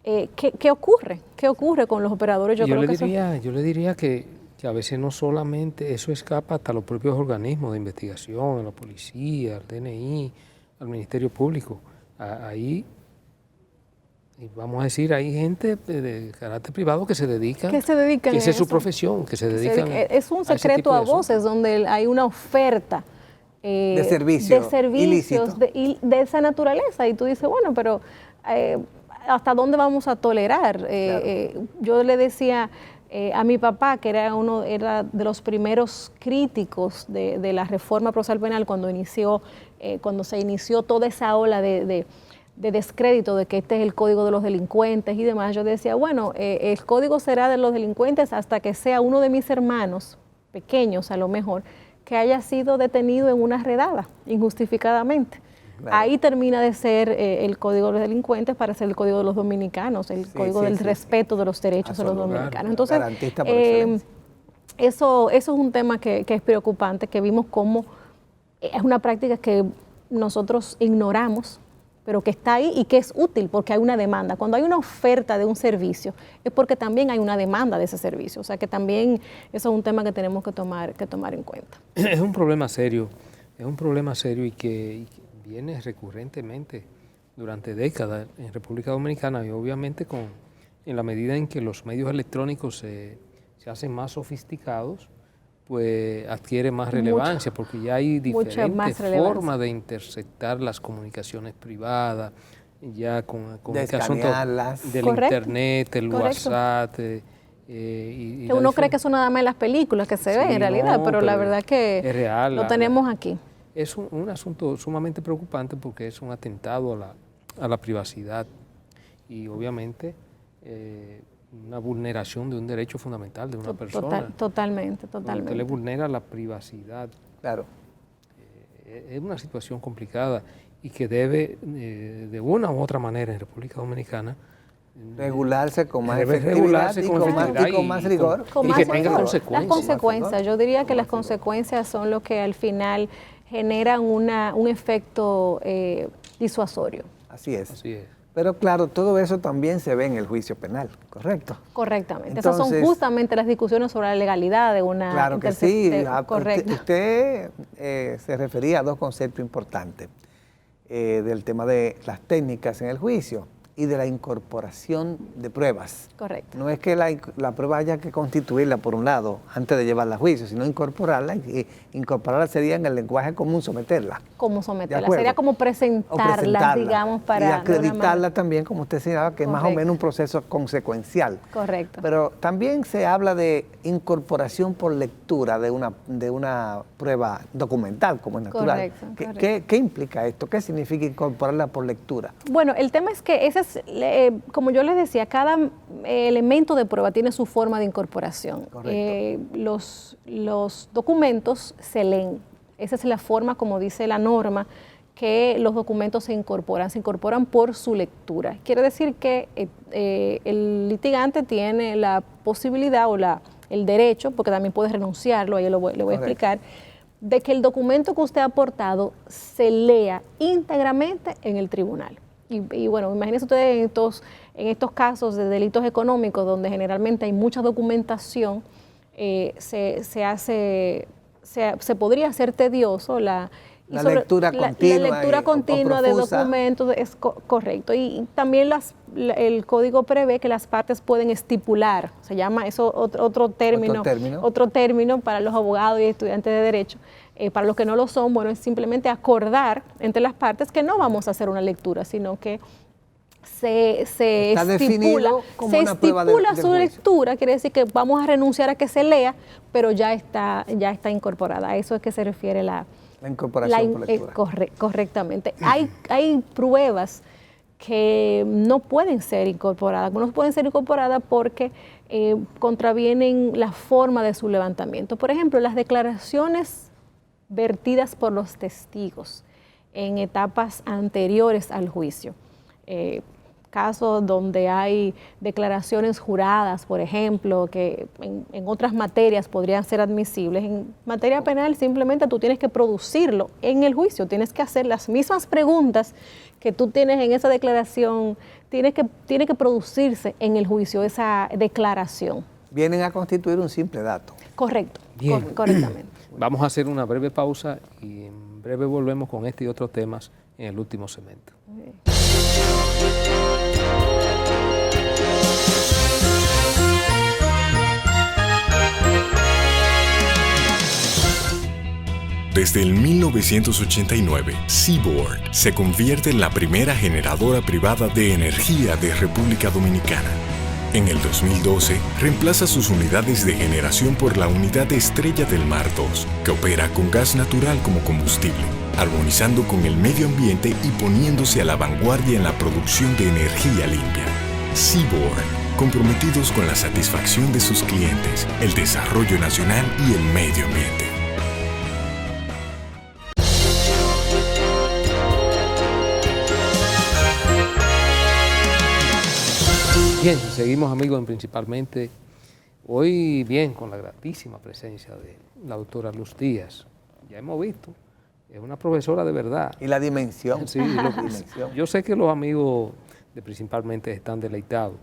¿qué ocurre? ¿Qué ocurre con los operadores? Yo le diría que a veces no solamente eso escapa hasta los propios organismos de investigación, a la policía, al DNI, al Ministerio Público. Ahí, vamos a decir, hay gente de carácter privado que se dedican, que esa es su profesión, que se dedican es un secreto a voces donde hay una oferta de servicios de esa naturaleza, y tú dices, bueno, pero ¿hasta dónde vamos a tolerar? Claro. Yo le decía a mi papá, que era de los primeros críticos de la reforma procesal penal cuando se inició toda esa ola de descrédito de que este es el código de los delincuentes y demás, yo decía, bueno, el código será de los delincuentes hasta que sea uno de mis hermanos, pequeños a lo mejor, que haya sido detenido en una redada injustificadamente. Claro. Ahí termina de ser el código de los delincuentes para ser el código de los dominicanos, el código del respeto de los derechos de los dominicanos. Entonces, eso es un tema que es preocupante, que vimos cómo es una práctica que nosotros ignoramos, pero que está ahí y que es útil porque hay una demanda. Cuando hay una oferta de un servicio es porque también hay una demanda de ese servicio. O sea que también eso es un tema que tenemos que tomar en cuenta. Es un problema serio y que viene recurrentemente durante décadas en República Dominicana, y obviamente en la medida en que los medios electrónicos se hacen más sofisticados, pues adquiere más relevancia, porque ya hay diferentes formas de interceptar las comunicaciones privadas, ya con comunicación del internet, el WhatsApp. Que uno cree que eso nada más en las películas que se ve en realidad, pero la verdad que es real, lo tenemos aquí. Es un asunto sumamente preocupante porque es un atentado a la privacidad y obviamente una vulneración de un derecho fundamental de una persona. Totalmente. Usted le vulnera la privacidad. Claro. Es una situación complicada y que debe, de una u otra manera en República Dominicana, regularse con más efectividad y con más rigor. Y que tenga consecuencias. Las consecuencias, yo diría que las consecuencias son lo que al final generan un efecto disuasorio. Así es. Pero claro, todo eso también se ve en el juicio penal, ¿correcto? Correctamente. Entonces, esas son justamente las discusiones sobre la legalidad de una... Claro que sí. Correcto. Usted se refería a dos conceptos importantes del tema de las técnicas en el juicio. y de la incorporación de pruebas. Correcto. No es que la prueba haya que constituirla por un lado antes de llevarla a juicio, sino incorporarla, y incorporarla sería en el lenguaje común someterla. Como someterla, sería como presentarla, digamos, para... Y acreditarla también, como usted señalaba, que es más o menos un proceso consecuencial. Correcto. Pero también se habla de incorporación por lectura de una prueba documental, como es natural. Correcto. ¿Qué implica esto? ¿Qué significa incorporarla por lectura? Bueno, el tema es que ese es, como yo les decía, cada elemento de prueba tiene su forma de incorporación. Los documentos se leen. Esa es la forma, como dice la norma, que los documentos se incorporan por su lectura. Quiere decir que el litigante tiene la posibilidad o el derecho, porque también puede renunciarlo, ahí le voy a explicar, de que el documento que usted ha aportado se lea íntegramente en el tribunal. Y bueno, imagínense ustedes en estos casos de delitos económicos, donde generalmente hay mucha documentación, se podría hacer tedioso la lectura continua de documentos, es correcto. Y también el código prevé que las partes pueden estipular, se llama eso otro término para los abogados y estudiantes de derecho. Para los que no lo son, bueno, es simplemente acordar entre las partes que no vamos a hacer una lectura, sino que se estipula su lectura, quiere decir que vamos a renunciar a que se lea, pero ya está incorporada. A eso es que se refiere la incorporación por lectura. Correctamente. Hay pruebas que no pueden ser incorporadas. No pueden ser incorporadas porque contravienen la forma de su levantamiento. Por ejemplo, las declaraciones vertidas por los testigos en etapas anteriores al juicio. Casos donde hay declaraciones juradas, por ejemplo, que en otras materias podrían ser admisibles. En materia penal simplemente tú tienes que producirlo en el juicio, tienes que hacer las mismas preguntas que tú tienes en esa declaración, tiene que producirse en el juicio esa declaración. Vienen a constituir un simple dato. Correcto, correctamente. Vamos a hacer una breve pausa y en breve volvemos con este y otros temas en el último segmento. Desde el 1989, Seaboard se convierte en la primera generadora privada de energía de República Dominicana. En el 2012, reemplaza sus unidades de generación por la unidad Estrella del Mar 2, que opera con gas natural como combustible, armonizando con el medio ambiente y poniéndose a la vanguardia en la producción de energía limpia. Seaboard, comprometidos con la satisfacción de sus clientes, el desarrollo nacional y el medio ambiente. Bien, seguimos amigos en Principalmente. Hoy bien, con la gratísima presencia de la doctora Luz Díaz. Ya hemos visto, es una profesora de verdad. Y la dimensión. Sí, yo sé que los amigos de Principalmente están deleitados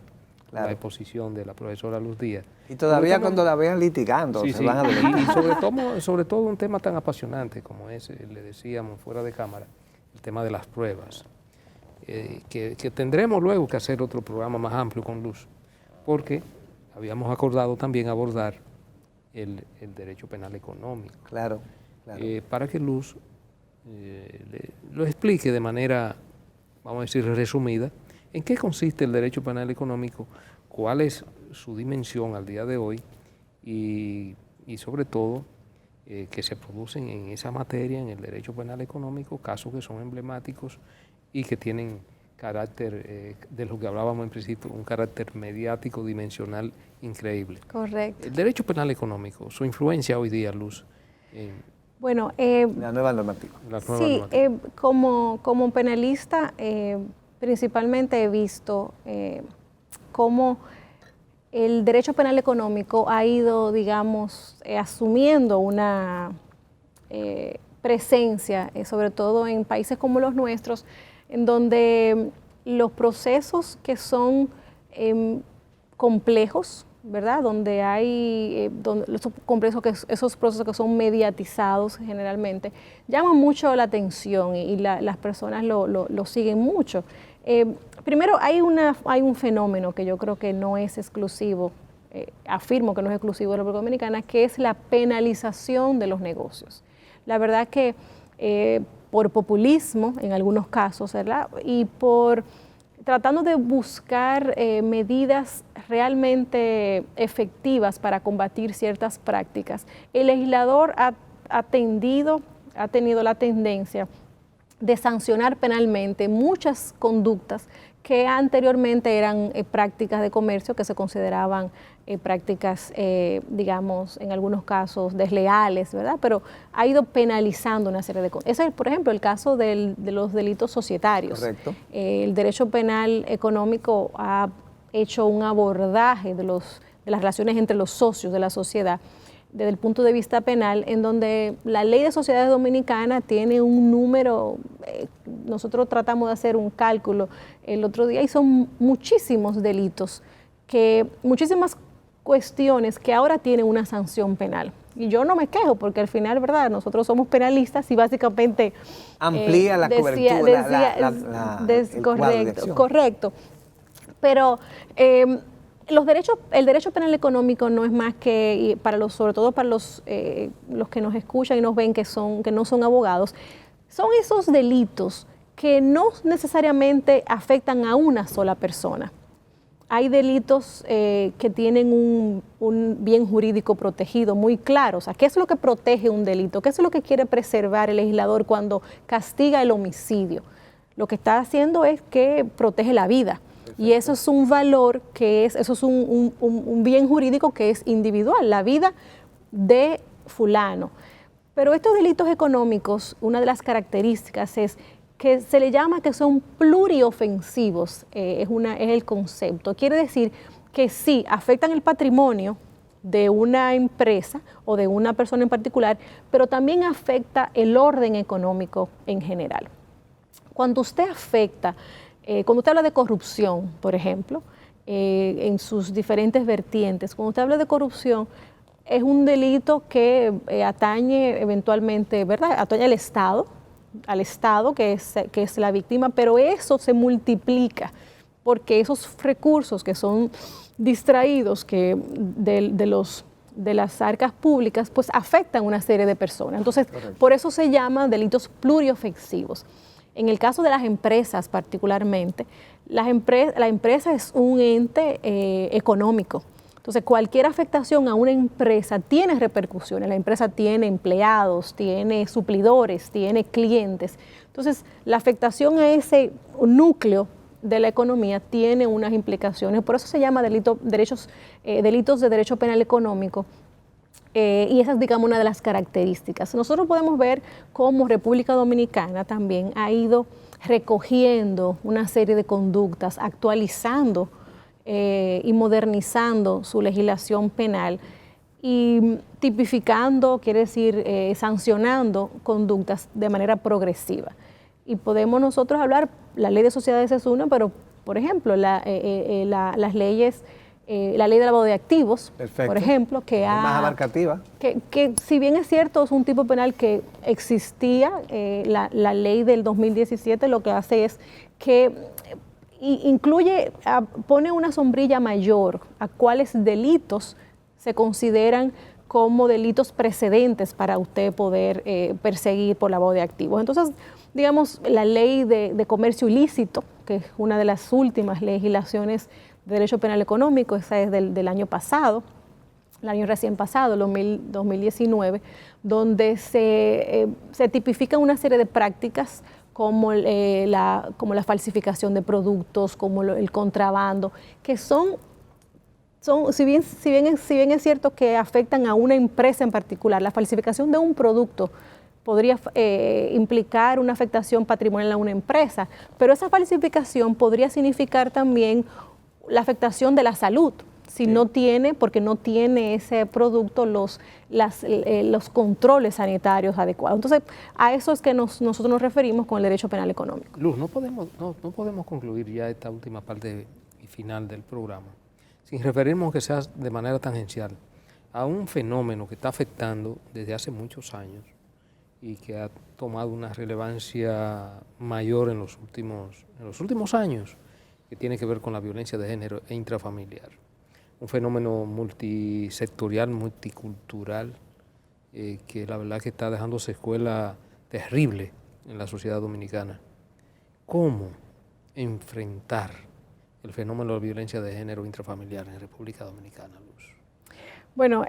con la exposición de la profesora Luz Díaz. Y todavía cuando la vean litigando, se van a deleitar. Y sobre todo un tema tan apasionante como ese, le decíamos fuera de cámara, el tema de las pruebas. Que tendremos luego que hacer otro programa más amplio con Luz, porque habíamos acordado también abordar el derecho penal económico. Claro. Para que Luz lo explique de manera, vamos a decir, resumida, en qué consiste el derecho penal económico, cuál es su dimensión al día de hoy y sobre todo que se producen en esa materia, en el derecho penal económico, casos que son emblemáticos y que tienen carácter, de lo que hablábamos en principio, un carácter mediático, dimensional, increíble. Correcto. El derecho penal económico, su influencia hoy día, Luz. Bueno, la nueva normativa. Como penalista, principalmente he visto cómo el derecho penal económico ha ido, digamos, asumiendo una presencia, sobre todo en países como los nuestros, en donde los procesos que son complejos, ¿verdad? Donde hay esos procesos que son mediatizados generalmente, llaman mucho la atención y las personas lo siguen mucho. primero hay un fenómeno que yo creo que no es exclusivo, afirmo que no es exclusivo de la República Dominicana, que es la penalización de los negocios. La verdad que por populismo en algunos casos, ¿verdad? Y por tratando de buscar medidas realmente efectivas para combatir ciertas prácticas, el legislador ha tenido la tendencia de sancionar penalmente muchas conductas que anteriormente eran prácticas de comercio que se consideraban prácticas, digamos, en algunos casos desleales, ¿verdad? Pero ha ido penalizando una serie de cosas. Ese es, por ejemplo, el caso de los delitos societarios. Correcto. El derecho penal económico ha hecho un abordaje de las relaciones entre los socios de la sociedad desde el punto de vista penal, en donde la ley de sociedades dominicana tiene un número, nosotros tratamos de hacer un cálculo el otro día y son muchísimos delitos, muchísimas cuestiones que ahora tienen una sanción penal. Y yo no me quejo porque al final, ¿verdad? Nosotros somos penalistas y básicamente amplía la cobertura, correcto. Pero el derecho penal económico no es más que, sobre todo para los que nos escuchan y nos ven que no son abogados, son esos delitos que no necesariamente afectan a una sola persona. Hay delitos que tienen un bien jurídico protegido muy claro. O sea, ¿qué es lo que protege un delito? ¿Qué es lo que quiere preservar el legislador cuando castiga el homicidio? Lo que está haciendo es que protege la vida. Y eso es un valor eso es un bien jurídico que es individual, la vida de fulano. Pero estos delitos económicos, una de las características es que se le llama que son pluriofensivos, es el concepto. Quiere decir que sí, afectan el patrimonio de una empresa o de una persona en particular, pero también afecta el orden económico en general. Cuando usted habla de corrupción, por ejemplo, en sus diferentes vertientes, cuando usted habla de corrupción, es un delito que atañe eventualmente, ¿verdad? Atañe al Estado, que es la víctima, pero eso se multiplica porque esos recursos que son distraídos de las arcas públicas, pues afectan a una serie de personas. Entonces, por eso se llaman delitos pluriofensivos. En el caso de las empresas particularmente, la empresa es un ente económico. Entonces, cualquier afectación a una empresa tiene repercusiones. La empresa tiene empleados, tiene suplidores, tiene clientes. Entonces, la afectación a ese núcleo de la economía tiene unas implicaciones. Por eso se llama delitos de derecho penal económico. Y esa es, digamos, una de las características. Nosotros podemos ver cómo República Dominicana también ha ido recogiendo una serie de conductas, actualizando y modernizando su legislación penal y tipificando, quiere decir, sancionando conductas de manera progresiva. Y podemos nosotros hablar, la ley de sociedades es una, pero, por ejemplo, las leyes, la ley de lavado de activos, perfecto, por ejemplo, más abarcativa. Que si bien es cierto, es un tipo penal que existía, la ley del 2017 lo que hace es que pone una sombrilla mayor a cuáles delitos se consideran como delitos precedentes para usted poder perseguir por lavado de activos. Entonces, digamos, la ley de comercio ilícito, que es una de las últimas legislaciones de derecho penal económico, esa es del año pasado, el año recién pasado, el 2019, donde se tipifican una serie de prácticas como la falsificación de productos, como el contrabando, que son si bien es cierto que afectan a una empresa en particular, la falsificación de un producto podría implicar una afectación patrimonial a una empresa, pero esa falsificación podría significar también la afectación de la salud, si no tiene, porque no tiene ese producto los controles sanitarios adecuados. Entonces, a eso es que nosotros nos referimos con el derecho penal económico. Luz, no podemos concluir ya esta última parte y final del programa sin referirnos, que sea de manera tangencial, a un fenómeno que está afectando desde hace muchos años y que ha tomado una relevancia mayor en los últimos años, que tiene que ver con la violencia de género e intrafamiliar. Un fenómeno multisectorial, multicultural, que la verdad que está dejando secuela terrible en la sociedad dominicana. ¿Cómo enfrentar el fenómeno de la violencia de género intrafamiliar en República Dominicana, Luz? Bueno,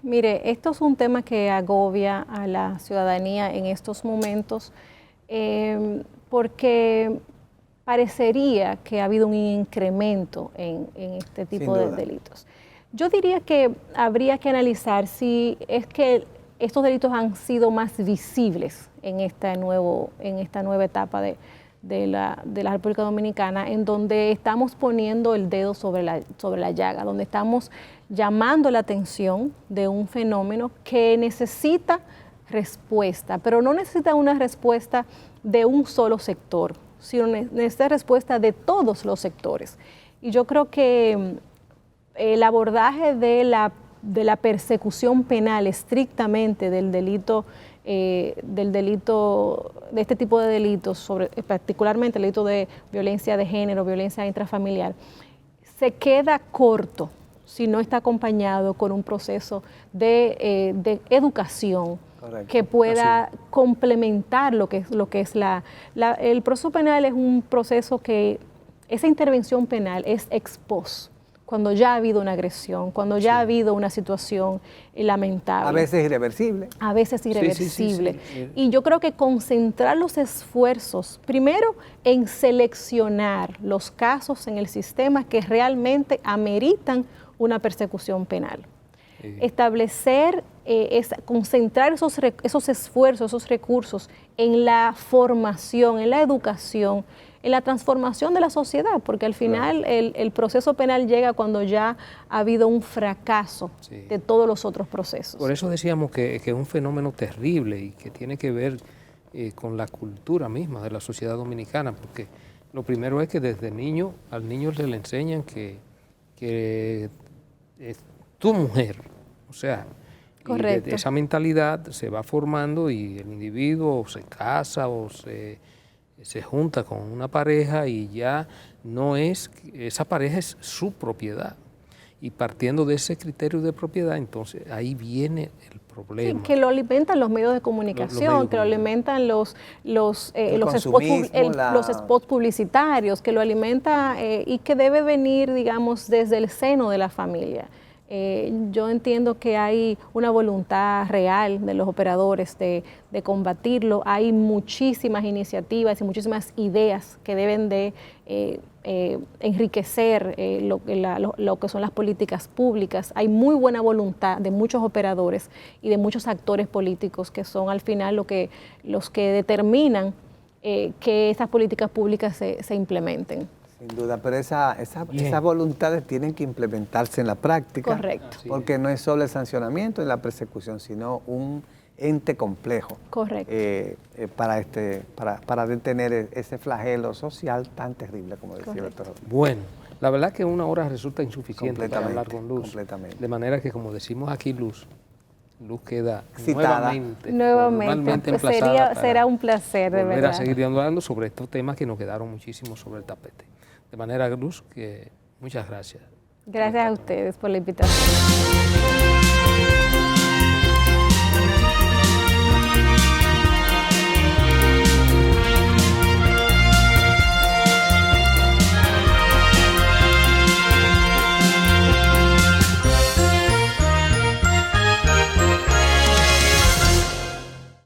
mire, esto es un tema que agobia a la ciudadanía en estos momentos porque parecería que ha habido un incremento en este tipo de delitos. Yo diría que habría que analizar si es que estos delitos han sido más visibles en esta nueva etapa de la República Dominicana, en donde estamos poniendo el dedo sobre la llaga, donde estamos llamando la atención de un fenómeno que necesita respuesta, pero no necesita una respuesta de un solo sector, sino necesita respuesta de todos los sectores. Y yo creo que el abordaje de la persecución penal estrictamente de este tipo de delitos, particularmente el delito de violencia de género, violencia intrafamiliar, se queda corto si no está acompañado con un proceso de educación. Correcto. Que pueda complementar lo que es el proceso penal. Es un proceso que esa intervención penal es ex post, cuando ya ha habido una agresión, cuando ya ha habido una situación lamentable. A veces irreversible. A veces irreversible. Y yo creo que concentrar los esfuerzos, primero en seleccionar los casos en el sistema que realmente ameritan una persecución penal. Establecer, concentrar esos esfuerzos, esos recursos en la formación, en la educación, en la transformación de la sociedad, porque al final el proceso penal llega cuando ya ha habido un fracaso de todos los otros procesos. Por eso decíamos que es un fenómeno terrible y que tiene que ver con la cultura misma de la sociedad dominicana, porque lo primero es que desde niño al niño se le enseñan que es tu mujer, o sea, y esa mentalidad se va formando y el individuo se casa o se junta con una pareja y ya no es, esa pareja es su propiedad. Y partiendo de ese criterio de propiedad, entonces ahí viene el problema. Sí, que lo alimentan los medios de comunicación, que lo alimentan los spots publicitarios, que lo alimenta y que debe venir, digamos, desde el seno de la familia. Yo entiendo que hay una voluntad real de los operadores de combatirlo. Hay muchísimas iniciativas y muchísimas ideas que deben de enriquecer lo que son las políticas públicas. Hay muy buena voluntad de muchos operadores y de muchos actores políticos que son al final los que determinan que estas políticas públicas se implementen. Sin duda, pero esas voluntades tienen que implementarse en la práctica. Correcto. Porque no es solo el sancionamiento y la persecución, sino un ente complejo. Correcto. Para detener ese flagelo social tan terrible como decía el doctor. Bueno, la verdad que una hora resulta insuficiente para hablar con Luz. Completamente. De manera que, como decimos aquí, Luz queda citada. Nuevamente pues será un placer, de verdad. A seguir hablando sobre estos temas que nos quedaron muchísimo sobre el tapete. De manera, Luz, que muchas gracias. Gracias a ustedes por la invitación.